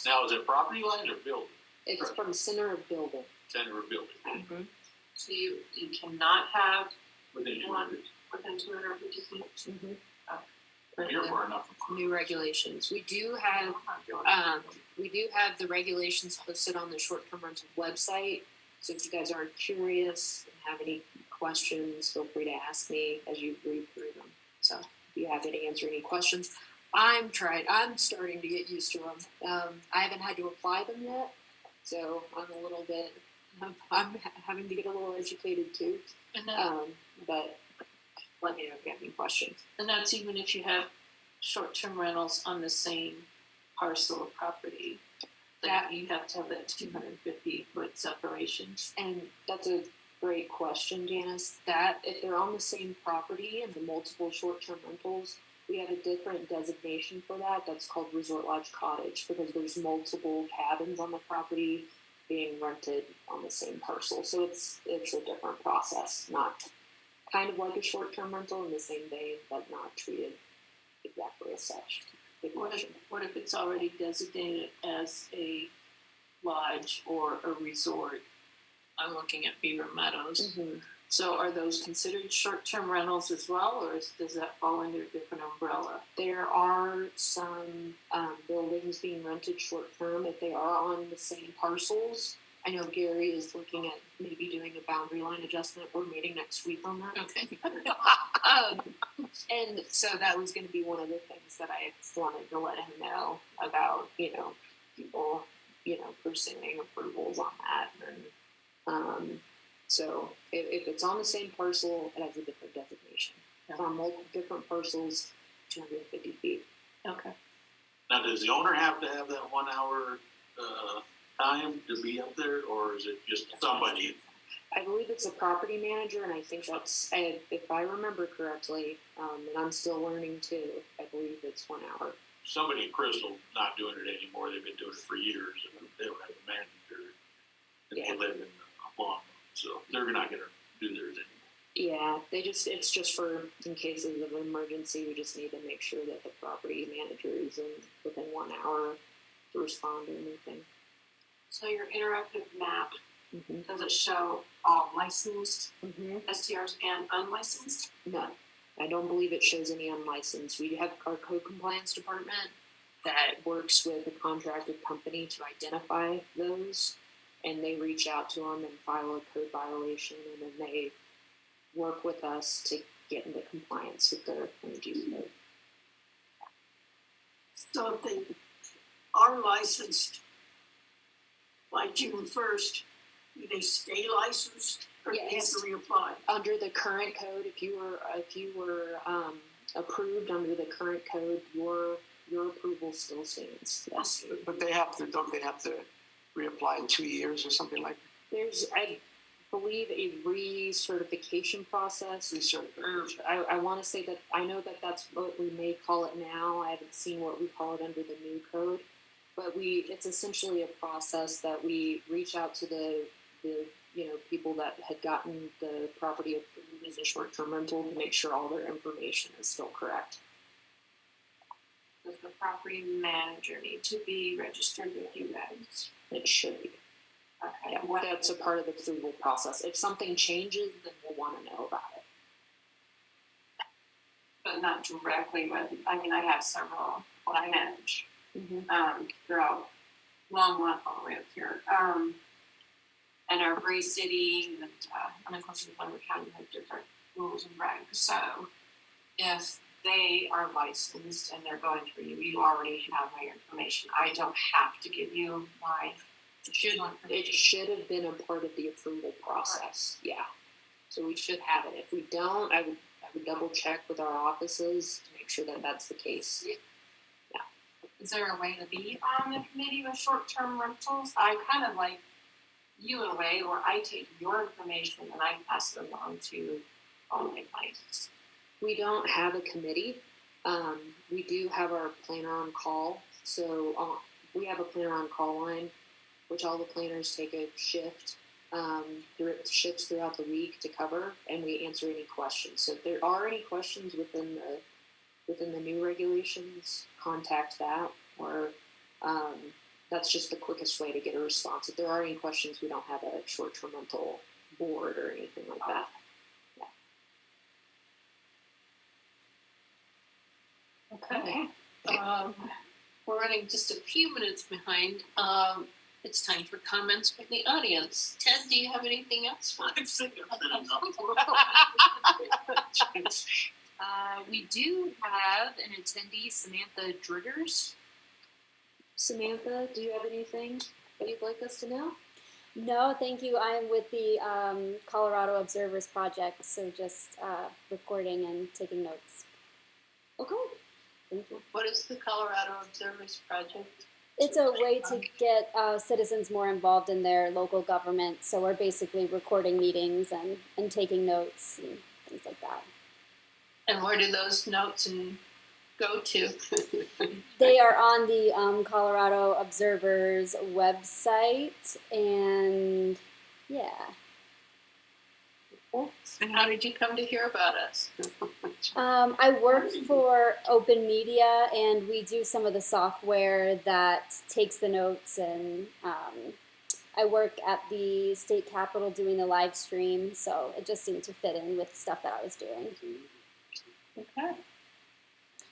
Now, is it property lines or building? It's from center of building. Center of building, Mm-hmm. So you cannot have within one 200. within 250 feet? Mm-hmm. You're far enough. New regulations. We do have the regulations posted on the short-term rental website. So if you guys are curious and have any questions, feel free to ask me as you read through them. So if you have to answer any questions, I'm starting to get used to them. I haven't had to apply them yet, so I'm having to get a little educated too. And But let me know if you have any questions. and that's even if you have short-term rentals on the same parcel of property. That you have to have that 250 foot separation. And that's a great question, Janice. That if they're on the same property and the multiple short-term rentals, we have a different designation for that. That's called Resort Lodge Cottage, because there's multiple cabins on the property being rented on the same parcel. So it's a different process, not kind of like a short-term rental in the same vein, but not treated exactly as such. Good question. What if it's already designated as a lodge or a resort? I'm looking at Beaver Meadows. Mm-hmm. So are those considered short-term rentals as well, or does that fall under a different umbrella? There are some buildings being rented short-term if they are on the same parcels. I know Gary is looking at maybe doing a boundary line adjustment. We're meeting next week on that. Okay. And so that was going to be one of the things that I wanted to let him know about, people, pursuing approvals on that. And so if it's on the same parcel, it has a different designation. If on multiple different parcels, 250 feet. Okay. Now, does the owner have to have that 1 hour time to be up there, or is it just somebody? I believe it's a property manager, and I think that's, if I remember correctly, and I'm still learning too, I believe it's 1 hour. Somebody in Crystal not doing it anymore. They've been doing it for years, and they don't have a manager. And Yeah. they live in Long, so they're not going to do theirs anymore. Yeah, it's just for in cases of emergency. We just need to make sure that the property manager is within 1 hour to respond to anything. So your interactive map, Mm-hmm. does it show all licensed Mm-hmm. STRs and unlicensed? No, I don't believe it shows any unlicensed. We have our code compliance department that works with a contracted company to identify those, and they reach out to them and file a code violation, and then they work with us to get into compliance with their energy code. So if they are licensed by June 1st, do they stay licensed or do they have Yes. to reapply? Under the current code, if you were approved under the current code, your approval still stands. Yes. But don't they have to reapply in 2 years or something like There's, I believe, a recertification process. recertification? I want to say that, I know that that's what we may call it now. I haven't seen what we call it under the new code. But it's essentially a process that we reach out to the people that had gotten the property approved as a short-term rental to make sure all their information is still correct. Does the property manager need to be registered with you guys? It should be. Okay. Yeah, that's a part of the approval process. If something changes, then we'll want to know about it. But not directly with, I mean, I have several, what I manage, throughout Longmont all the way up here. And every city and of course in Montgomery County have different rules and regs. So if they are licensed and they're going through you, you already have my information. I don't have to give you my It should have been a part of the approval process. Yeah. So we should have it. If we don't, I would double check with our offices to make sure that that's the case. Is there a way to be on the committee with short-term rentals? I kind of like you in a way where I take your information and I pass it along to all my clients. We don't have a committee. We do have our planner on call. So we have a planner on call line, which all the planners take a shift shifts throughout the week to cover, and we answer any questions. So if there are any questions within the new regulations, contact that, or that's just the quickest way to get a response. If there are any questions, we don't have a short-term rental board or anything like that. Okay. We're running just a few minutes behind. It's time for comments from the audience. Ted, do you have anything else? We do have an attendee, Samantha Driggers. Samantha, do you have anything that you'd like us to know? No, thank you. I'm with the Colorado Observers Project, so just recording and taking notes. Okay. Thank you. What is the Colorado Observers Project? It's a way to get citizens more involved in their local government, so we're basically recording meetings and taking notes and things like that. And where do those notes go to? They are on the Colorado Observers website, and yeah. And how did you come to hear about us? I work for Open Media, and we do some of the software that takes the notes, and I work at the state capitol doing the live stream, so it just seemed to fit in with stuff that I was doing. Okay.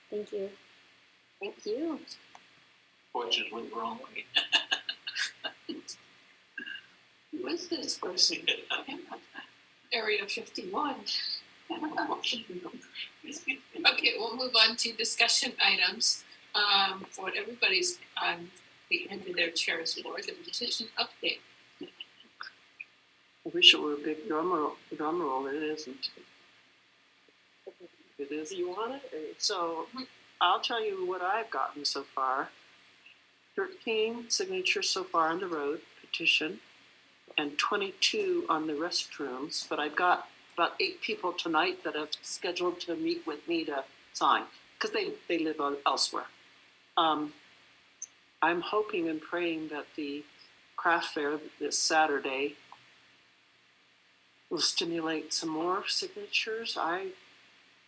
Thank you. Thank you. Fortunately, we're on way. Who is this person? Area 51. Okay, we'll move on to discussion items. For what everybody's on the end of their chairs for, the petition update. I wish it were a big drum roll. It isn't. It is. You want it? So I'll tell you what I've gotten so far. 13 signatures so far on the road petition, and 22 on the restrooms. But I've got about 8 people tonight that have scheduled to meet with me to sign because they live elsewhere. I'm hoping and praying that the craft fair this Saturday will stimulate some more signatures.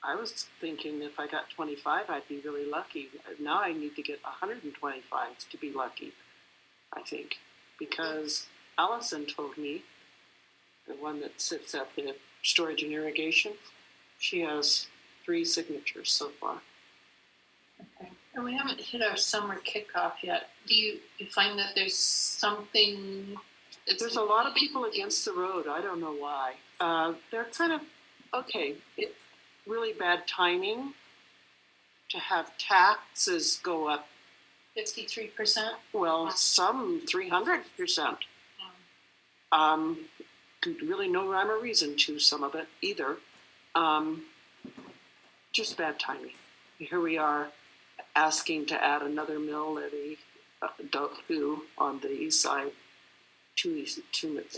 I was thinking if I got 25, I'd be really lucky. Now I need to get 125 to be lucky, I think, because Allison told me, the one that sits at the storage and irrigation, she has 3 signatures so far. Okay. And we haven't hit our summer kickoff yet. Do you find that there's something? There's a lot of people against the road. I don't know why. They're kind of, okay, really bad timing to have taxes go up 53%. Well, some 300%. Really no rhyme or reason to some of it either. Just bad timing. Here we are asking to add another mill levy on the east side to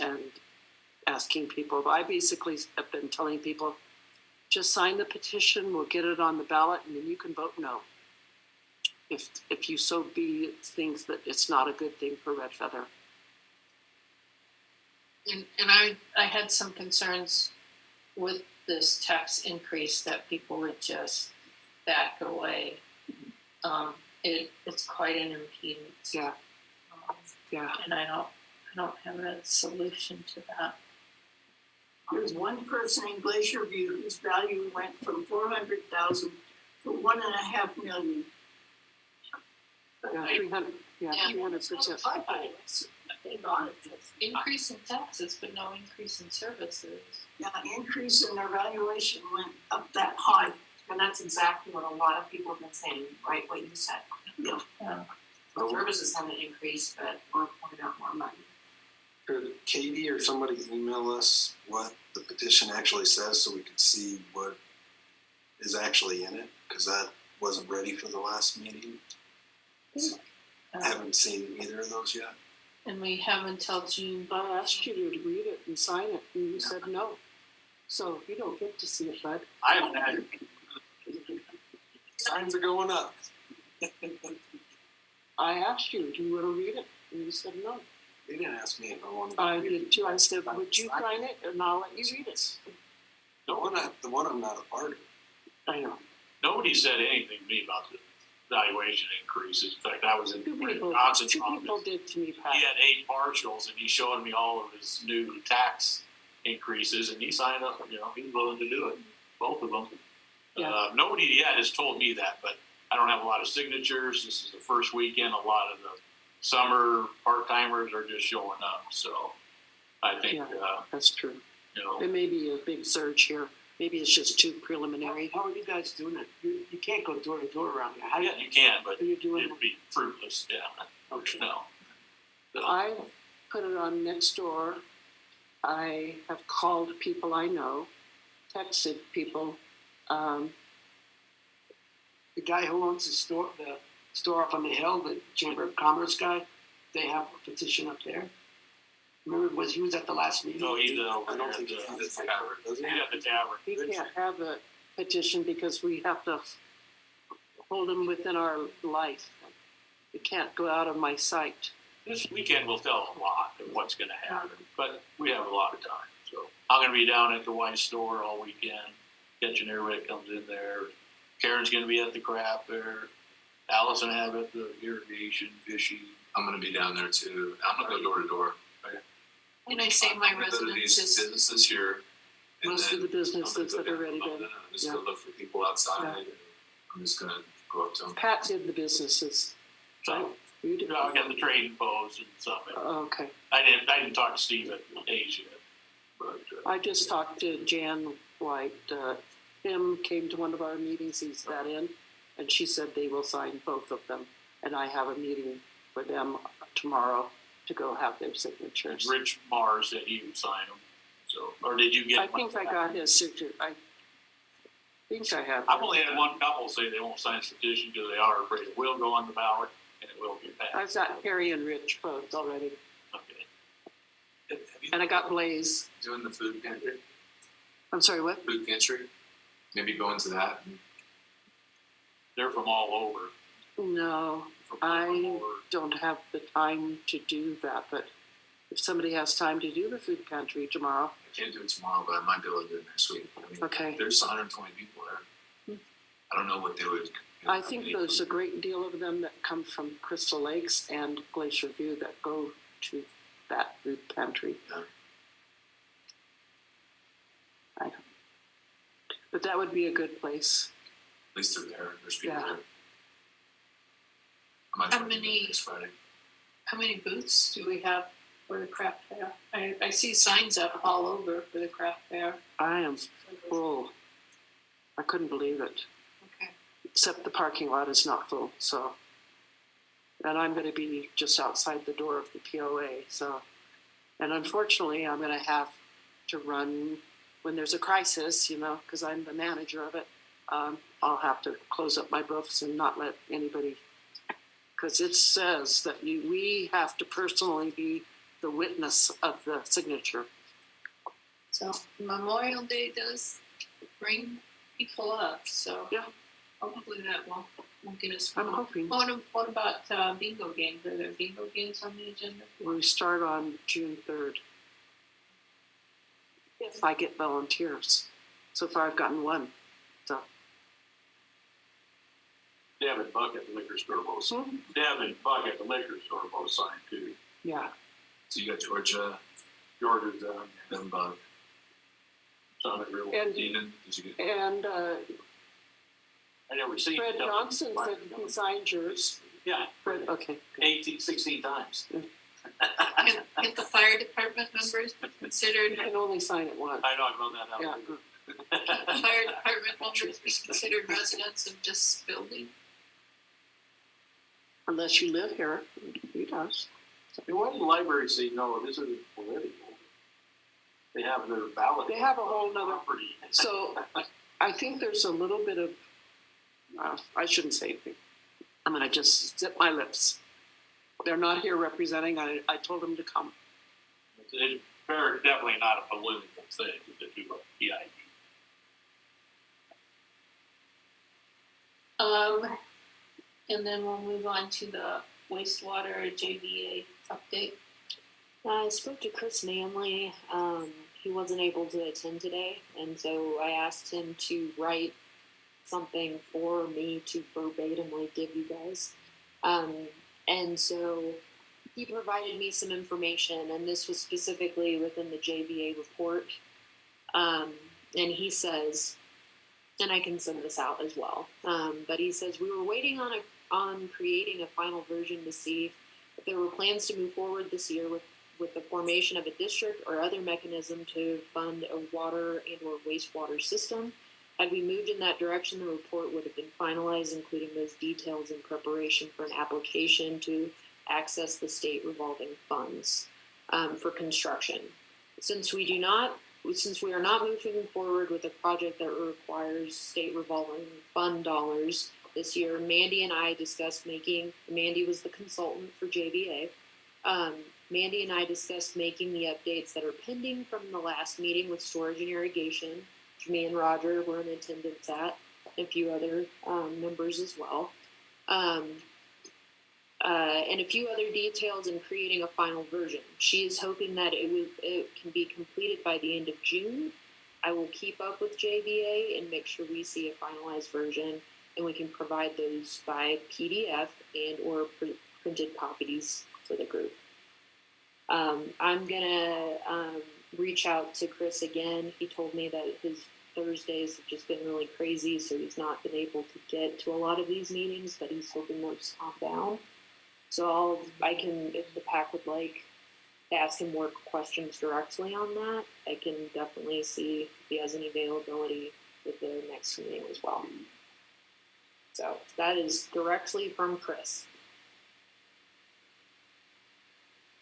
and asking people. I basically have been telling people, just sign the petition, we'll get it on the ballot, and then you can vote no. If you so be thinks that it's not a good thing for Red Feather. And I had some concerns with this tax increase that people would just back away. It's quite an impedance. Yeah. Yeah. And I don't have a solution to that. There's one person in Glacier View whose value went from 400,000 to 1.5 million. Yeah, 300. Yeah, 300%. Increase in taxes, but no increase in services. Yeah, increase in their valuation went up that high. And that's exactly what a lot of people have been saying, right, what you said. Yeah. Services haven't increased, but we're pouring out more money. Could Katie or somebody email us what the petition actually says so we could see what is actually in it? Because that wasn't ready for the last meeting. I haven't seen either of those yet. And we have until June. I asked you to read it and sign it, and you said no. So you don't get to see it, bud. I haven't had. Signs are going up. I asked you, do you want to read it? And you said no. They didn't ask me if I wanted to I read did too. I said, would you sign it, and I'll let you read it. The one I'm not a part of. I know. Nobody said anything to me about the valuation increases. In fact, I was in Two people did to me, Pat. He had 8 partials, and he's showing me all of his new tax increases, and he signed up. He's willing to do it. Both of them. Yeah. Nobody yet has told me that, but I don't have a lot of signatures. This is the first weekend. A lot of the summer part-timers are just showing up. So I think, that's true. There may be a big surge here. Maybe it's just too preliminary. How are you guys doing it? You can't go door to door around here. How you can, but are you doing it'd be fruitless. Yeah. Okay. No. I put it on Nextdoor. I have called people I know, texted people. The guy who owns the store up on the hill, the Chamber of Commerce guy, they have a petition up there. Remember, he was at the last meeting? No, he's I don't think he's at the tavern, does he? He's at the tavern. He can't have a petition because we have to hold him within our life. It can't go out of my sight. This weekend will tell a lot of what's going to happen, but we have a lot of time. So I'm going to be down at the White store all weekend, catching everybody that comes in there. Karen's going to be at the craft fair. Allison have at the irrigation, fishing. I'm gonna be down there too. I'm gonna go door to door. Can I say my Go to these residence is businesses here. and Most of then the businesses I'm that are gonna ready go down. to. I'm just gonna look for people outside. I'm just gonna go up to them. Pat did the businesses. Right? You did. I got the trading post and stuff. Oh, okay. I didn't talk to Steve at Asia, but I just talked to Jan White. Tim came to one of our meetings. He sat in, and she said they will sign both of them. And I have a meeting for them tomorrow to go have their signatures. Rich Mars said he would sign them. So, or did you get? I think I got his signature. I think I have. I've only had one couple say they won't sign this petition because they are afraid it will go on the ballot and it will get passed. I've got Harry and Rich both already, Okay. Have you and I got Blaze. doing the food pantry? I'm sorry, what? Food pantry? Maybe go into that. They're from all over. No, From all I over. don't have the time to do that. But if somebody has time to do the food pantry tomorrow, I can't do it tomorrow, but I might be able to do it next week. I mean, okay. there's 120 people there. I don't know what they would. I think there's a great deal of them that come from Crystal Lakes and Glacier View that go to that food pantry. Yeah. I don't. But that would be a good place. At least they're there. There's people Yeah. there. I might How try to do that many- next Friday. How many booths do we have for the craft fair? I see signs up all over for the craft fair. I am full. I couldn't believe it. Okay. Except the parking lot is not full, so And I'm gonna be just outside the door of the POA, so. And unfortunately, I'm gonna have to run when there's a crisis, because I'm the manager of it. I'll have to close up my books and not let anybody, because it says that we have to personally be the witness of the signature. So Memorial Day does bring people up, so. Yeah. Hopefully that won't get us. I'm hoping. What about bingo games? Are there bingo games on the agenda? We start on June 3rd. If I get volunteers. So far I've gotten one, so. Deb and Buck at the liquor store both. Deb and Buck at the liquor store both signed too. Yeah. So you got Georgia, Georgia's then Bug. sounded real. And, Dean, did you get? and I never seen. Fred Johnson said he signed yours. Yeah, Fred, okay. 16 times. Get the fire department members considered, You can only sign it once. I know, I wrote that out. Yeah. fire department members be considered residents of this building? Unless you live here, he does. Why did the library say, no, this isn't political? They have their ballot. They have a whole nother. property. So I think there's a little bit of, I shouldn't say anything. I'm gonna just zip my lips. They're not here representing, I told them to come. It's very definitely not a political thing to do a PID. And then we'll move on to the wastewater JBA update. I spoke to Chris Manley. He wasn't able to attend today, and so I asked him to write something for me to verbatimly give you guys. And so he provided me some information, and this was specifically within the JBA report. And he says, and I can send this out as well, but he says, we were waiting on creating a final version to see if there were plans to move forward this year with the formation of a district or other mechanism to fund a water and or wastewater system. Had we moved in that direction, the report would have been finalized, including those details in preparation for an application to access the state revolving funds for construction. Since we are not moving forward with a project that requires state revolving fund dollars this year, Mandy and I discussed Mandy was the consultant for JBA. Mandy and I discussed making the updates that are pending from the last meeting with storage and irrigation, which me and Roger were in attendance at, and a few other members as well. And a few other details in creating a final version. She is hoping that it can be completed by the end of June. I will keep up with JBA and make sure we see a finalized version, and we can provide those by PDF and or printed copies for the group. I'm gonna reach out to Chris again. He told me that his Thursdays have just been really crazy, so he's not been able to get to a lot of these meetings, but he's hoping they'll calm down. So I can, if the PAC would like to ask him more questions directly on that, I can definitely see if he has any availability with the next meeting as well. So that is directly from Chris.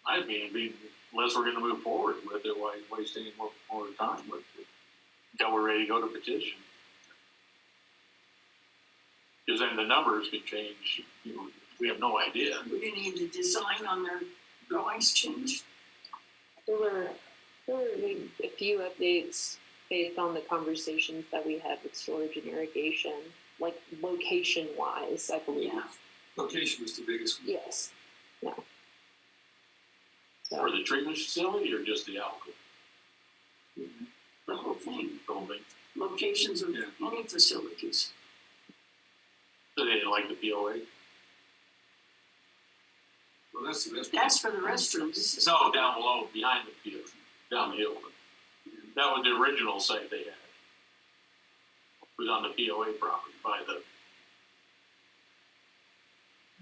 I mean, unless we're gonna move forward with it, why waste any more time with it? Until we're ready to go to petition. Because then the numbers could change, we have no idea. We didn't need the design on their drawings changed. There were a few updates based on the conversations that we had with storage and irrigation, like location wise, I believe. Yeah. Location was the biggest one. Yes. No. So, For the treatment facility or just the alcohol? The whole thing, The whole thing. locations of Yeah. any facilities. So they didn't like the POA? Well, that's the best. That's for the restrooms. This is No, down below, behind the POA, down the hill. That was the original site they had. It was on the POA property by the,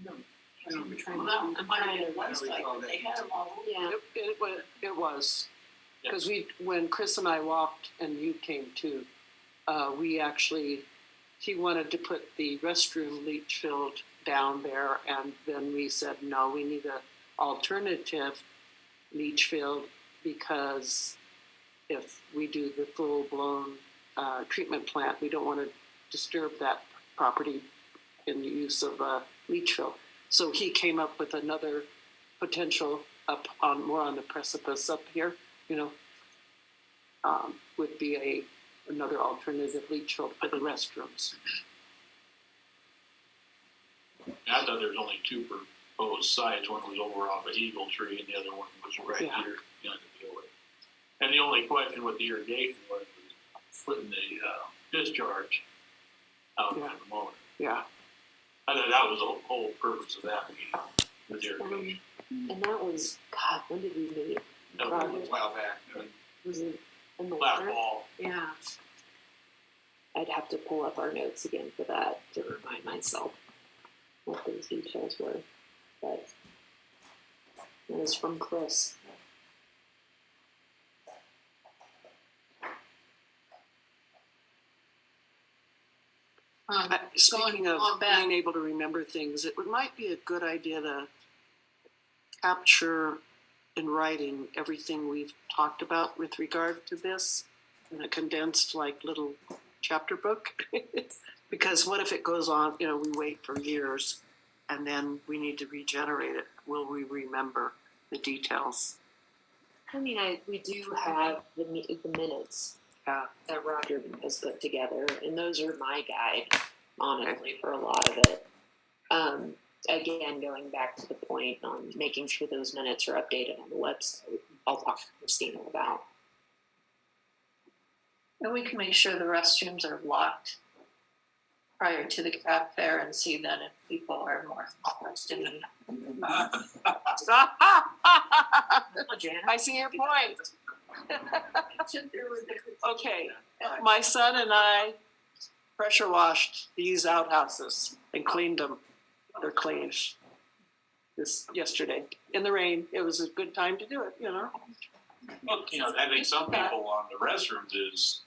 I'm trying to find a website. They had them all. yeah. It was, because when Chris and I walked and you came too, he wanted to put the restroom leach field down there, and then we said, no, we need a alternative leach field, because if we do the full-blown treatment plant, we don't want to disturb that property in the use of a leach field. So he came up with another potential up on more on the precipice up here, would be another alternative leach field for the restrooms. I thought there was only two proposed sites. One was over off of Eagle Tree and the other one was right Yeah. here behind the building. And the only question with the irrigation was putting the discharge out Yeah. at the moment. Yeah. I thought that was the whole purpose of that meeting, with the irrigation. And that was, God, when did we meet? That was a while back, Was it in the last winter? fall. Yeah. I'd have to pull up our notes again for that to remind myself what those details were. But it was from Chris. Speaking of going back. being able to remember things, it might be a good idea to capture in writing everything we've talked about with regard to this in a condensed, like, little chapter book. Because what if it goes on, we wait for years and then we need to regenerate it? Will we remember the details? I mean, we do have the minutes Yeah. that Roger has put together, and those are my guide, honestly, for a lot of it. Again, going back to the point on making sure those minutes are updated on the website, I'll talk to Christina about. And we can make sure the restrooms are locked prior to the craft fair and see then if people are more interested in. I see your point. Okay, my son and I pressure washed these outhouses and cleaned them. They're clean. Yesterday in the rain. It was a good time to do it. Well, I think some people on the restrooms is,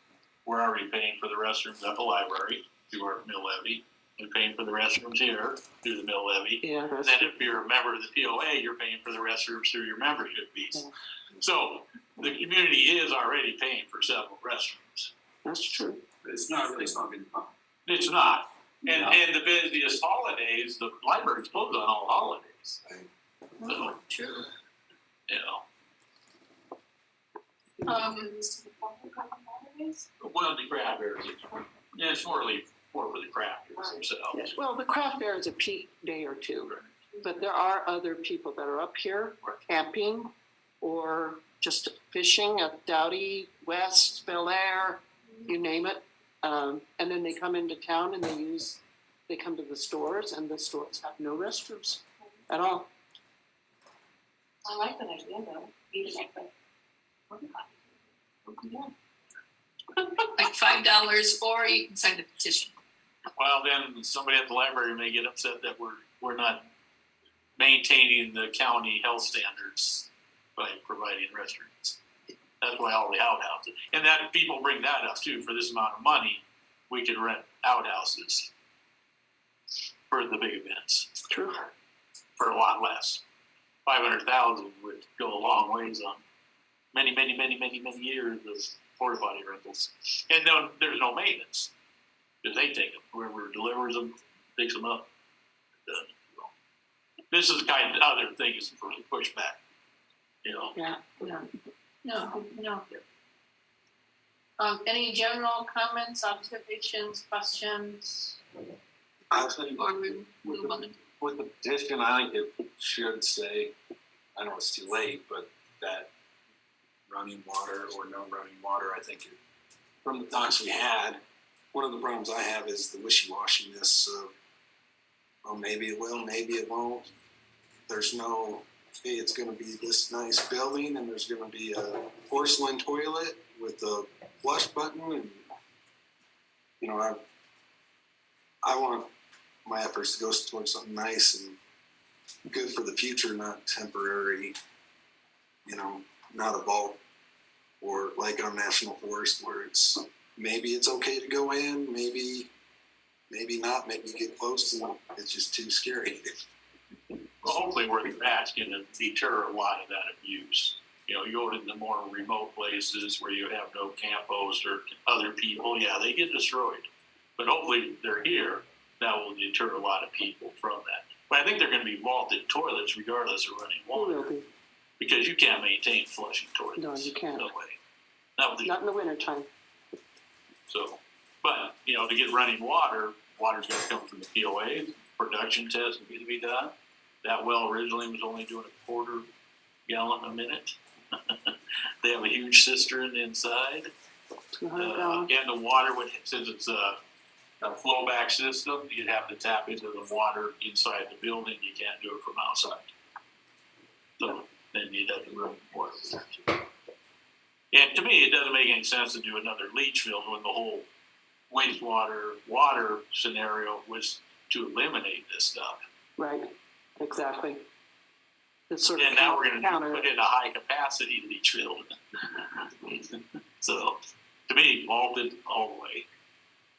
we're already paying for the restrooms at the library through our mill levy. We're paying for the restrooms here through the mill levy. Yeah, And that's then if you're a member of the POA, you're paying for the restrooms through your membership fees. So the community is already paying for several restrooms. that's true. It's not really something. It's not. And the busiest holidays, the library's closed on all holidays. So, True. Well, the craft fairs, it's more for the craft fairs themselves. Well, the craft fair is a peak day or two, but there are other people that are up here camping or just fishing at Dowdy, West, Bel Air, you name it. And then they come into town and they come to the stores, and the stores have no restrooms at all. I like that idea though. Like $5, or you can sign the petition. Well, then somebody at the library may get upset that we're not maintaining the county health standards by providing restrooms. That's why all the outhouses, and that people bring that up too. For this amount of money, we could rent outhouses for the big events. True. For a lot less. 500,000 would go a long ways on many years of porta potty rentals. And then there's no maintenance, because they take them. Whoever delivers them, picks them up. This is the kind of other things for pushback. Yeah. No. Any general comments, observations, questions? I think Or we move on? with the petition, I think it should say, I know it's too late, but that running water or no running water, I think from the talks we had, one of the problems I have is the wishy-washiness of, well, maybe it will, maybe it won't. There's no, hey, it's going to be this nice building and there's going to be a porcelain toilet with a flush button, and I want my efforts to go towards something nice and good for the future, not temporary, not a vault or like on National Forest where maybe it's okay to go in, maybe maybe not, maybe get close and it's just too scary. Well, hopefully where they're at can deter a lot of that abuse. You know, you go to the more remote places where you have no campos or other people, yeah, they get destroyed. But hopefully they're here, that will deter a lot of people from that. But I think they're gonna be vaulted toilets regardless of running Who will water, be? because you can't maintain flushing toilets. No, you can't. No way. Not with Not in the wintertime. So, but, you know, to get running water, water's gotta come from the POA, production test needs to be done. That well originally was only doing a quarter gallon a minute. They have a huge cistern inside. 200 gallons. And the water would, since it's a flowback system, you'd have to tap into the water inside the building, you can't do it from outside. So, then you'd have to run water. And to me, it doesn't make any sense to do another leach field when the whole water scenario was to eliminate this stuff. Right, exactly. It's sort of And now we're gonna counter. put in a high capacity leach field. So, to me, vaulted all the way.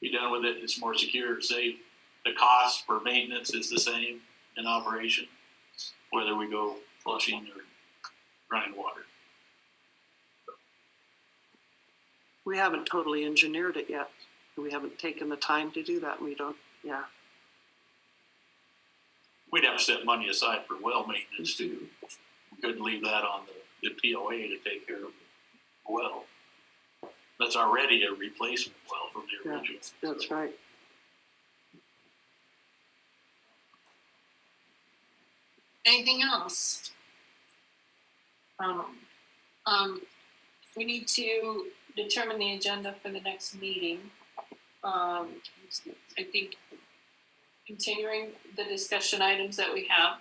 Be done with it, it's more secure, safe. The cost for maintenance is the same in operation, whether we go flushing or running water. We haven't totally engineered it yet. We haven't taken the time to do that. We don't, yeah. We'd have to set money aside for well maintenance too. Couldn't leave that on the POA to take care of the well. That's already a replacement well from the Yeah. original. That's right. Anything else? We need to determine the agenda for the next meeting. I think continuing the discussion items that we have,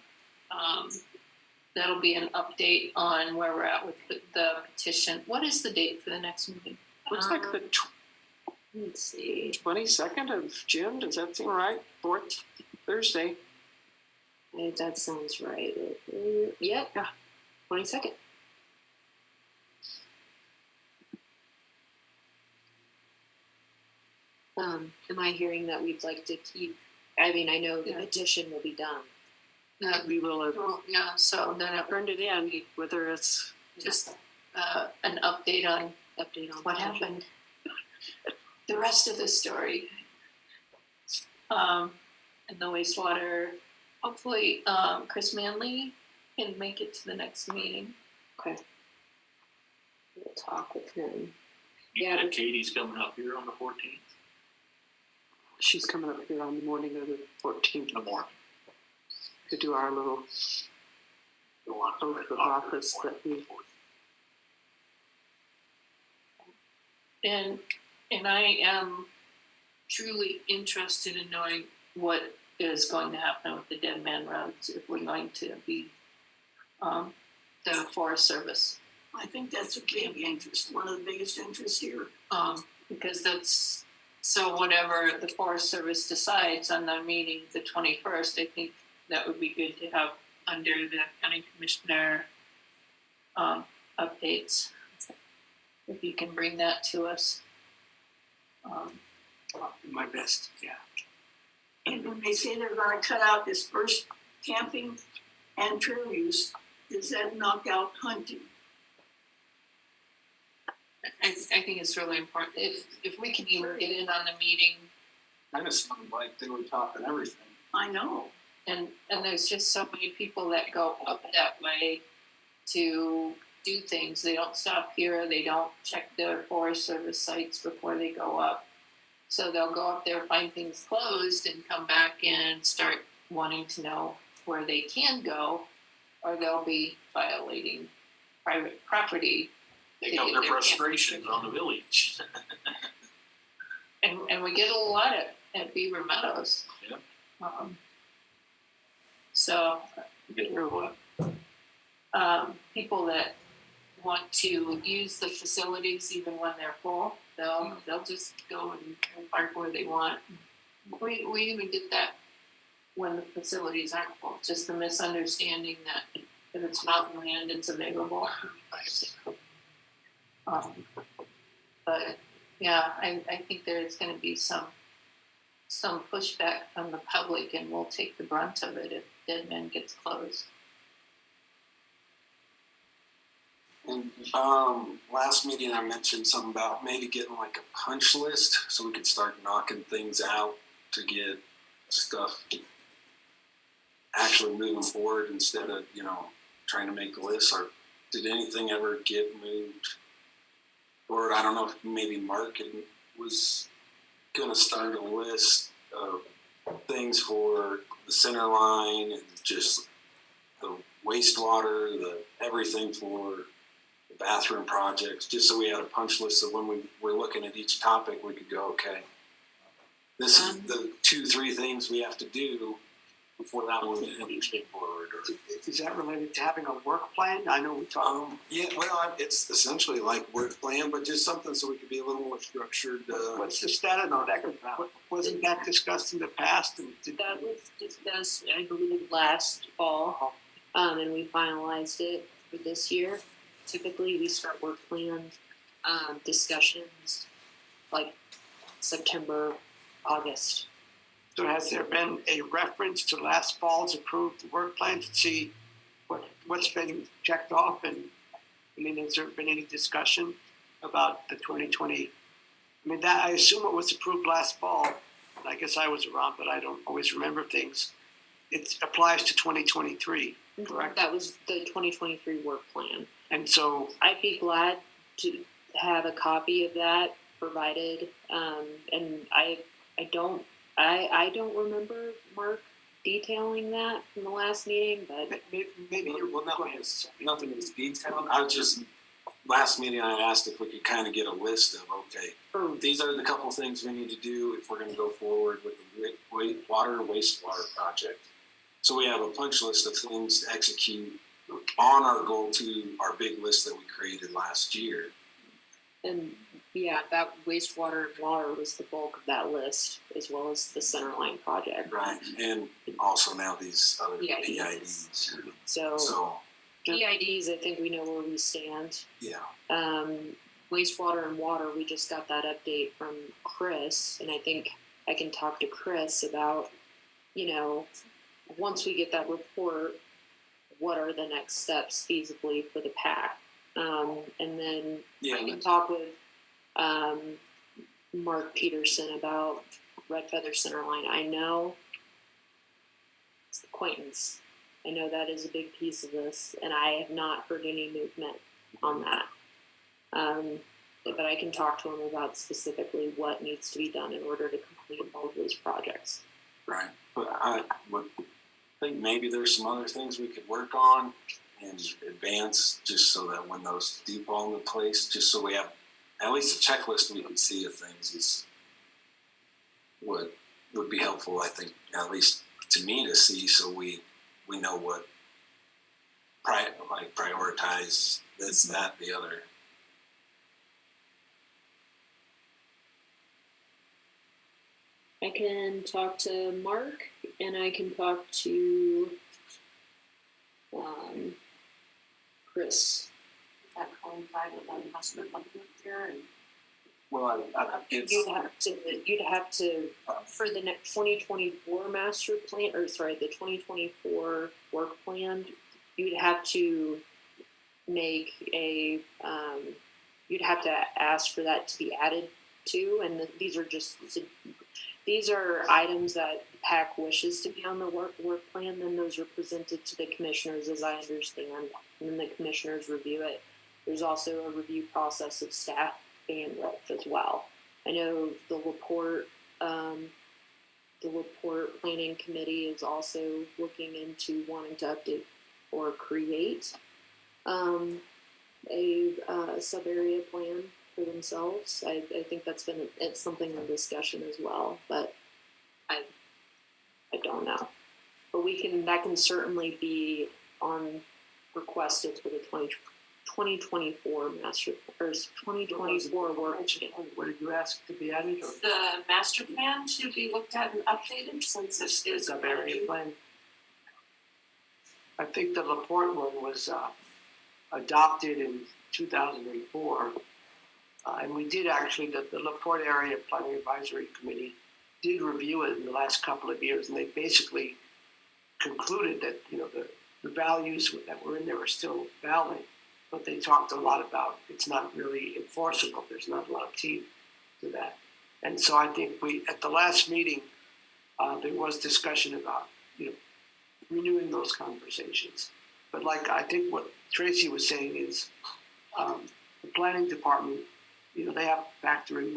that'll be an update on where we're at with the petition. What is the date for the next meeting? Looks like the Let's see. 22nd of June. Does that seem right? Fourth Thursday. That sounds right. Yep. Yeah. 22nd. Am I hearing that we'd like to keep, I mean, I know the Yeah. petition will be done. We will have Well, yeah, so then it turned it in, whether it's just an update on what happened. The rest of the story. And the wastewater, hopefully, Chris Manley can make it to the next meeting. Okay. We'll talk with him. Yeah, Katie's coming up here on the 14th she's coming up here on the morning of the 14th in the morning. to do our little Go on to oath the of office that we. And I am truly interested in knowing what is going to happen with the Dead Man Roads, if we're going to be the Forest Service. I think that's a big interest, one of the biggest interests here. Because that's, so whatever the Forest Service decides on the meeting the 21st, I think that would be good to have under the county commissioner updates. If you can bring that to us. I'll do my best, yeah. And when they say they're gonna cut out this first camping and trail use, does that knock out hunting? I think it's really important, if we can even get in on the meeting, Kind of sounded like they were talking everything. I know. and there's just so many people that go up that way to do things. They don't stop here, they don't check their Forest Service sites before they go up. So they'll go up there, find things closed, and come back and start wanting to know where they can go, or they'll be violating private property. Take out their frustrations on the village. And we get a lot at Beaver Meadows. Yeah. So, Get rid of what? people that want to use the facilities even when they're full, they'll just go and park where they want. We even get that when the facilities aren't full, just the misunderstanding that if it's mountain land, it's available. But yeah, I think there's gonna be some some pushback from the public and we'll take the brunt of it if Deadman gets closed. And last meeting I mentioned something about maybe getting like a punch list so we could start knocking things out to get stuff actually moving forward instead of, trying to make a list. Or did anything ever get moved? Or I don't know if maybe Mark was going to start a list of things for the center line and just the wastewater, the everything for the bathroom projects, just so we had a punch list so when we were looking at each topic, we could go, okay, this is the 2-3 things we have to do before that one moves forward. Or, Is that related to having a work plan? I know we talked. yeah, well, it's essentially like work plan, but just something so we could be a little more structured. What's the status on that? Wasn't that discussed in the past? And That was discussed, I believe, last fall, and we finalized it for this year. Typically, we start work plan discussions like September, August. So has there been a reference to last fall's approved work plan to see what's been checked off? And I mean, has there been any discussion about the 2020? I mean, that I assume it was approved last fall. I guess I was around, but I don't always remember things. It applies to 2023, correct? That was the 2023 work plan. And so I'd be glad to have a copy of that provided. And I don't remember Mark detailing that from the last meeting, but maybe you're well, nothing is detailed. I was just last meeting I asked if we could kind of get a list of these are the couple things we need to do if we're going to go forward with the wastewater project. So we have a punch list of things to execute on our goal to our big list that we created last year. and yeah, that wastewater and water was the bulk of that list, as well as the centerline project. Right, and also now these other PIDs. PIDs. So PIDs, I think we know where we stand. Yeah. Wastewater and water, we just got that update from Chris, and I think I can talk to Chris about, once we get that report, what are the next steps feasibly for the PAC? And then I can talk with Mark Peterson about Red Feather Centerline. I know it's acquaintance. I know that is a big piece of this, and I have not heard any movement on that. But I can talk to him about specifically what needs to be done in order to complete all of those projects. Right, but I would think maybe there's some other things we could work on and advance just so that when those do fall into place, just so we have at least a checklist we can see of things is what would be helpful, I think, at least to me to see so we know what prioritize this, that, the other. I can talk to Mark, and I can talk to Chris. Does that coincide with the master plan here? Well, You'd have to for the next 2024 master plan, or sorry, the 2024 work plan. You'd have to make a. You'd have to ask for that to be added to, and these are items that the PAC wishes to be on the work plan. Then those are presented to the commissioners, as I understand, and then the commissioners review it. There's also a review process of staff bandwidth as well. I know the Laporte Planning Committee is also looking into wanting to update or create a sub-area plan for themselves. I think it's something in discussion as well, but I don't know. But that can certainly be requested for the 2024 master or 2024 work. What did you ask to be added? Or The master plan should be looked at and updated since it is sub-area plan? I think the Laporte one was adopted in 2004. And we did actually, the Laporte Area Planning Advisory Committee did review it in the last couple of years, and they basically concluded that, the values that were in there are still valid, but they talked a lot about it's not really enforceable. There's not a lot of teeth to that. And so I think at the last meeting, there was discussion about, renewing those conversations. But I think what Tracy was saying is, the planning department, they have to factor in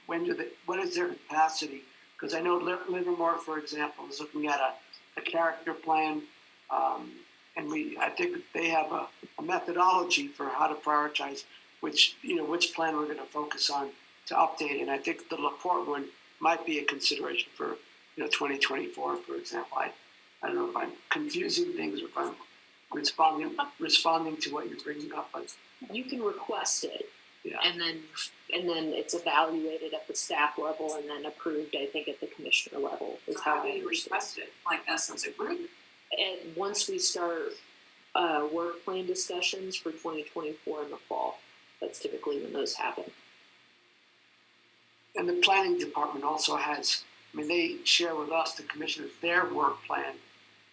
what is their capacity? Because I know Livermore, for example, is looking at a character plan, and I think they have a methodology for how to prioritize which plan we're going to focus on to update. And I think the LaPorte one might be a consideration for 2024, for example. I don't know if I'm confusing things or if I'm responding to what you're bringing up, but You can request it, yeah. and then it's evaluated at the staff level and then approved, I think, at the commissioner level is how we I understand. request it, like us as a group. And once we start work plan discussions for 2024 in the fall, that's typically when those happen. And the planning department also has, they share with us, the commissioners, their work plan.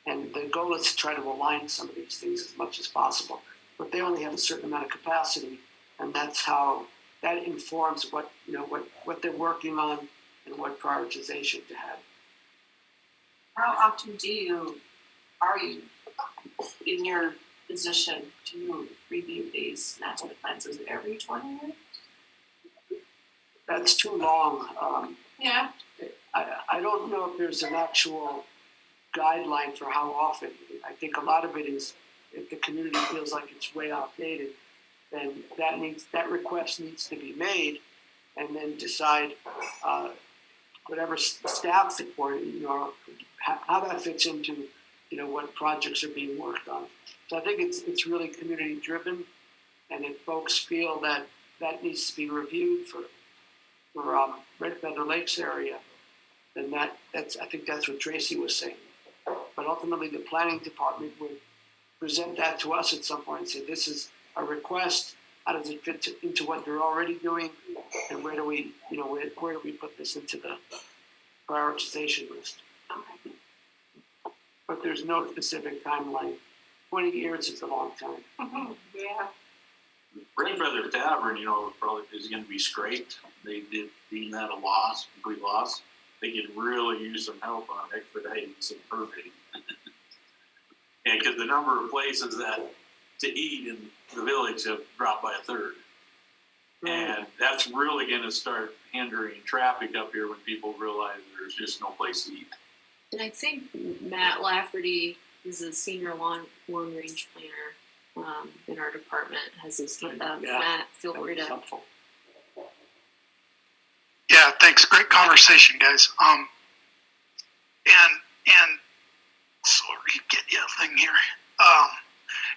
And the goal is to try to align some of these things as much as possible. But they only have a certain amount of capacity. And that's how that informs what they're working on and what prioritization to have. How often are you in your position to review these master plans? Is it every 20 years? That's too long. Yeah. I don't know if there's an actual guideline for how often. I think a lot of it is if the community feels like it's way outdated, then that request needs to be made, and then decide whatever staff support, how that fits into what projects are being worked on. So I think it's really community driven, and if folks feel that needs to be reviewed for Red Feather Lakes area, then I think that's what Tracy was saying. But ultimately, the planning department would present that to us at some point and say, this is a request. How does it fit into what they're already doing? And where do we put this into the prioritization list? Okay. But there's no specific timeline. 20 years is a long time. Mm-hmm. Yeah. Red Feather Tavern, probably is going to be scraped. They did deem that a loss, complete loss. They could really use some help on expediting some permitting. And because the number of places to eat in the village have dropped by a third. And that's really going to start hindering traffic up here when people realize there's just no place to eat. And I think Matt Lafferty is a senior long range planner in our department, has his hand up. Yeah. Matt, feel free to. Helpful. Yeah, thanks. Great conversation, guys. And sorry, get you a thing here.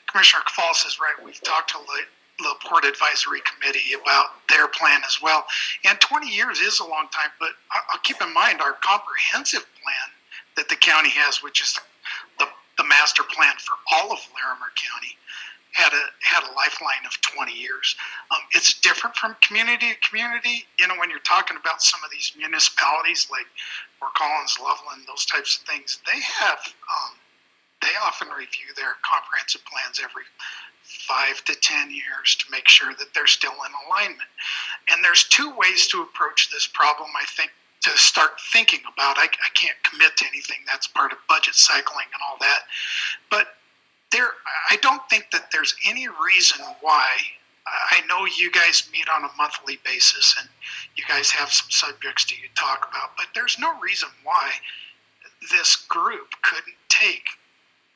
Commissioner Kafals is right. We've talked to the Port Advisory Committee about their plan as well. And 20 years is a long time, but I'll keep in mind our comprehensive plan that the county has, which is the master plan for all of Larimer County, had a lifeline of 20 years. It's different from community to community. When you're talking about some of these municipalities like Fort Collins, Loveland, those types of things, they often review their comprehensive plans every 5 to 10 years to make sure that they're still in alignment. And there's two ways to approach this problem, I think, to start thinking about. I can't commit to anything. That's part of budget cycling and all that. But I don't think that there's any reason why. I know you guys meet on a monthly basis and you guys have some subjects to talk about, but there's no reason why this group couldn't take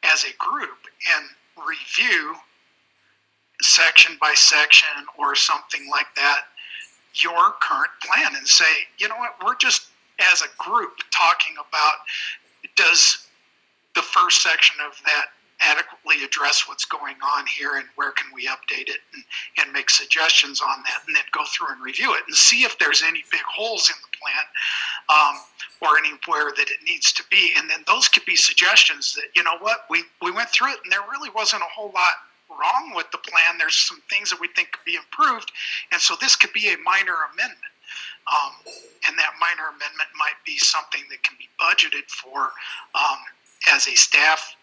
as a group and review section by section or something like that your current plan and say, you know what, we're just as a group talking about, does the first section of that adequately address what's going on here and where can we update it and make suggestions on that, and then go through and review it and see if there's any big holes in the plan or anywhere that it needs to be. And then those could be suggestions that, you know what, we went through it and there really wasn't a whole lot wrong with the plan. There's some things that we think could be improved, and so this could be a minor amendment. And that minor amendment might be something that can be budgeted for as a staff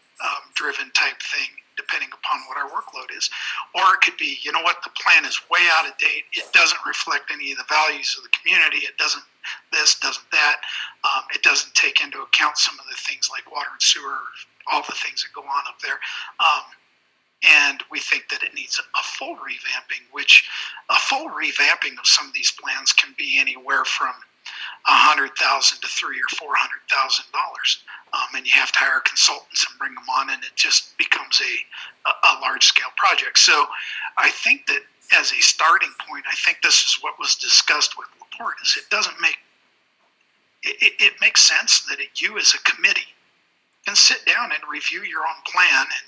driven type thing, depending upon what our workload is. Or it could be, you know what, the plan is way out of date. It doesn't reflect any of the values of the community. It doesn't this, doesn't that. It doesn't take into account some of the things like water and sewer, all the things that go on up there. And we think that it needs a full revamping, which a full revamping of some of these plans can be anywhere from $100,000 to $300,000 or $400,000, and you have to hire consultants and bring them on, and it just becomes a large scale project. So I think that as a starting point, I think this is what was discussed with Laporte. Is it doesn't make it makes sense that you as a committee can sit down and review your own plan and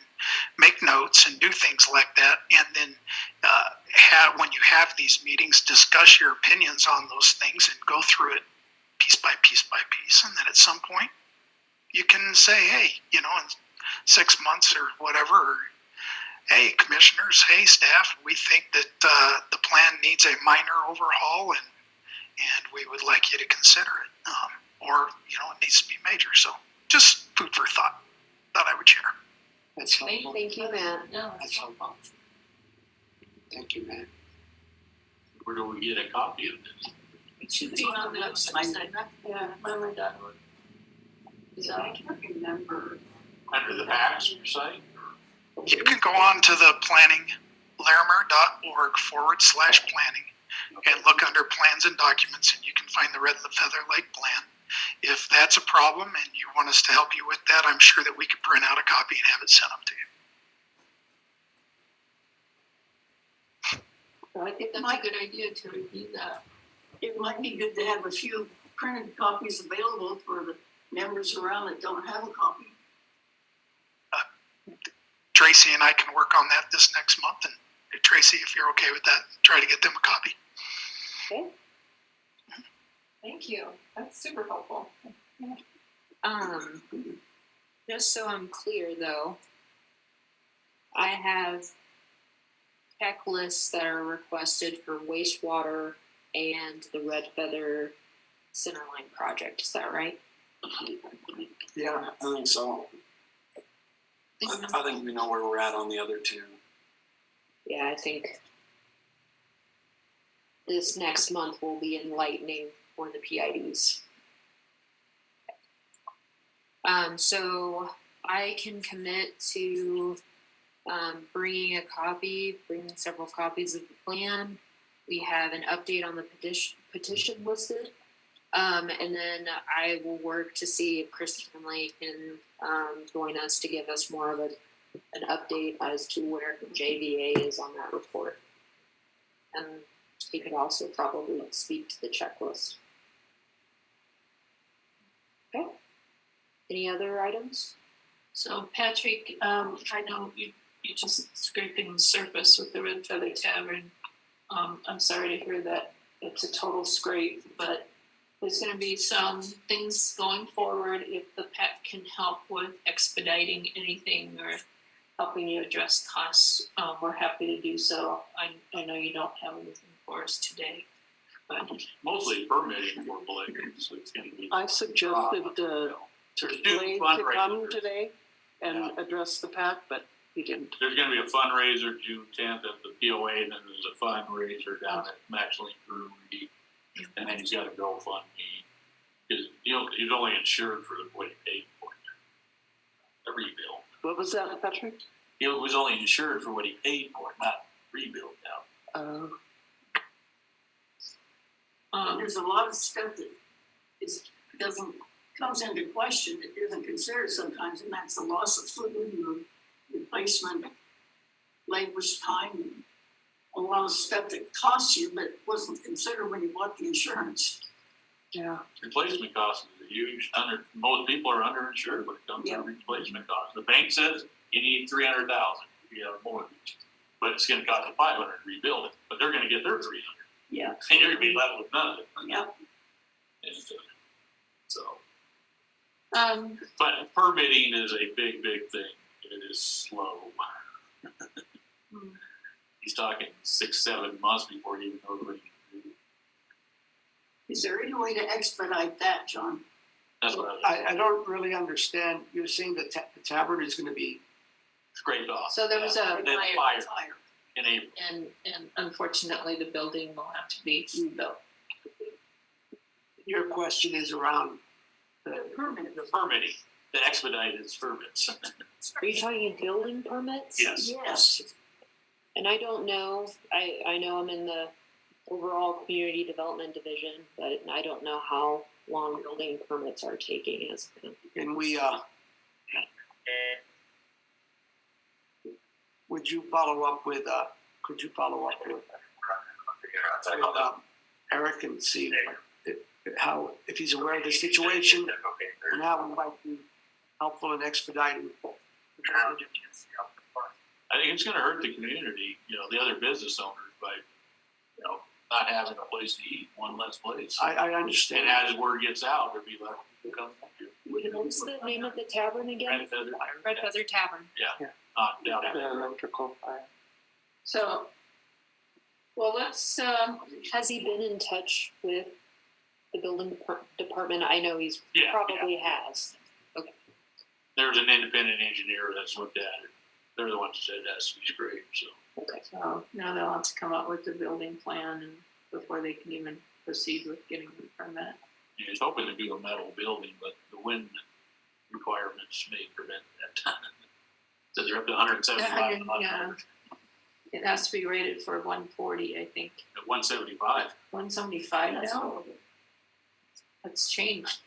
make notes and do things like that, and then when you have these meetings, discuss your opinions on those things and go through it piece by piece by piece, and then at some point you can say, hey, you know, in 6 months or whatever, or, hey, commissioners, hey, staff, we think that the plan needs a minor overhaul, and we would like you to consider it, or, you know, it needs to be major. So just food for thought that I would share. That's helpful. Thank you, Matt. No, That's helpful. Thank you, Matt. Where do we get a copy of this? it should be on the website. Yeah, memory.org. So I can't remember. Under the PACS site? You can go on to the larimer.org/planning and look under plans and documents, and you can find the Red Feather Lake plan. If that's a problem and you want us to help you with that, I'm sure that we could print out a copy and have it sent up to you. I think that's a good idea to review that. It might be good to have a few printed copies available for the members around that don't have a copy. Tracy and I can work on that this next month, and Tracy, if you're okay with that, try to get them a copy. Okay. Thank you. That's super helpful. Just so I'm clear though, I have checklists that are requested for wastewater and the Red Feather Centerline project. Is that right? Yeah, I think so. I think we know where we're at on the other two. Yeah, I think this next month will be enlightening for the PIDs. So I can commit to bringing several copies of the plan. We have an update on the petition listed. And then I will work to see if Christina can join us to give us more of an update as to where JBA is on that report. And he could also probably speak to the checklist. Okay. Any other items? So Patrick, I know you just scraping the surface with the Red Feather Tavern. I'm sorry to hear that it's a total scrape, but there's going to be some things going forward. If the PAC can help with expediting anything or helping you address costs, we're happy to do so. I know you don't have anything for us today, but Mostly permitting for Blake, so it's gonna be. I suggested There's two Blake to come fundraisers. today and address the PAC, but he didn't. There's gonna be a fundraiser June 10th at the POA, and then there's a fundraiser down at Maxley Brewery, and then he's got a GoFundMe. Because he's only insured for what he paid for it. The rebuild. What was that, Patrick? He was only insured for what he paid for it, not rebuild now. There's a lot of stuff that comes into question that isn't considered sometimes, and that's the loss of food and replacement, labor's time, and a lot of stuff that costs you but wasn't considered when you bought the insurance. Yeah. Replacement cost is a huge most people are underinsured when it comes to replacement costs. The bank says you need $300,000 if you have a mortgage, but it's going to cost you $500 to rebuild it. But they're going to get their $300, Yeah. and you're going to be left with none of it. Yeah. And but permitting is a big thing. It is slow. He's talking 6-7 months before he even knows what he can do. Is there any way to expedite that, John? That's what I don't really understand. You're saying the tavern is gonna be, scraped off. So there was a Then fire, fire in April. and unfortunately, the building will have to be rebuilt. your question is around the Permit. The permitting, the expedited permits. Are you talking building permits? Yes. Yes. And I don't know, I know I'm in the overall community development division, but I don't know how long building permits are taking as of now. and we, would you follow up with, could you follow up with Eric and see how, if he's aware of the situation and how it might be helpful in expediting? I think it's gonna hurt the community, you know, the other business owners by, you know, not having a place to eat, one less place. I And understand. as word gets out, there'll be less people coming here. What's the name of the tavern again? Red Feather. Red Feather Tavern. Not down there. Electrical fire. So, well, let's, Has he been in touch with the building department? I know he's Yeah, probably has. There's an independent engineer that's looked at it. They're the ones that said that's great, so. Okay. so now they'll have to come up with the building plan and before they can even proceed with getting the permit. He's hoping to do a metal building, but the wind requirements may prevent that. So they're up to 175. Yeah. It has to be rated for 140, I think. At 175. 175 now. That's changed.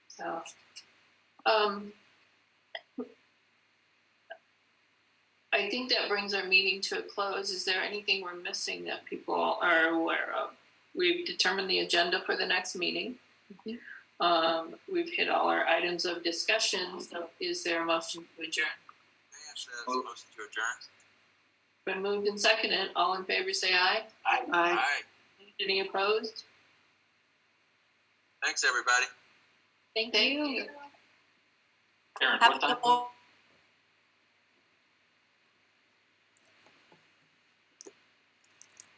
So, I think that brings our meeting to a close. Is there anything we're missing that people are aware of? We've determined the agenda for the next meeting. We've hit all our items of discussion. So is there a motion to adjourn? Motion to adjourn. Been moved and seconded. All in favor say aye. Aye. Any opposed? Thanks, everybody. Thank you. Aaron, what time?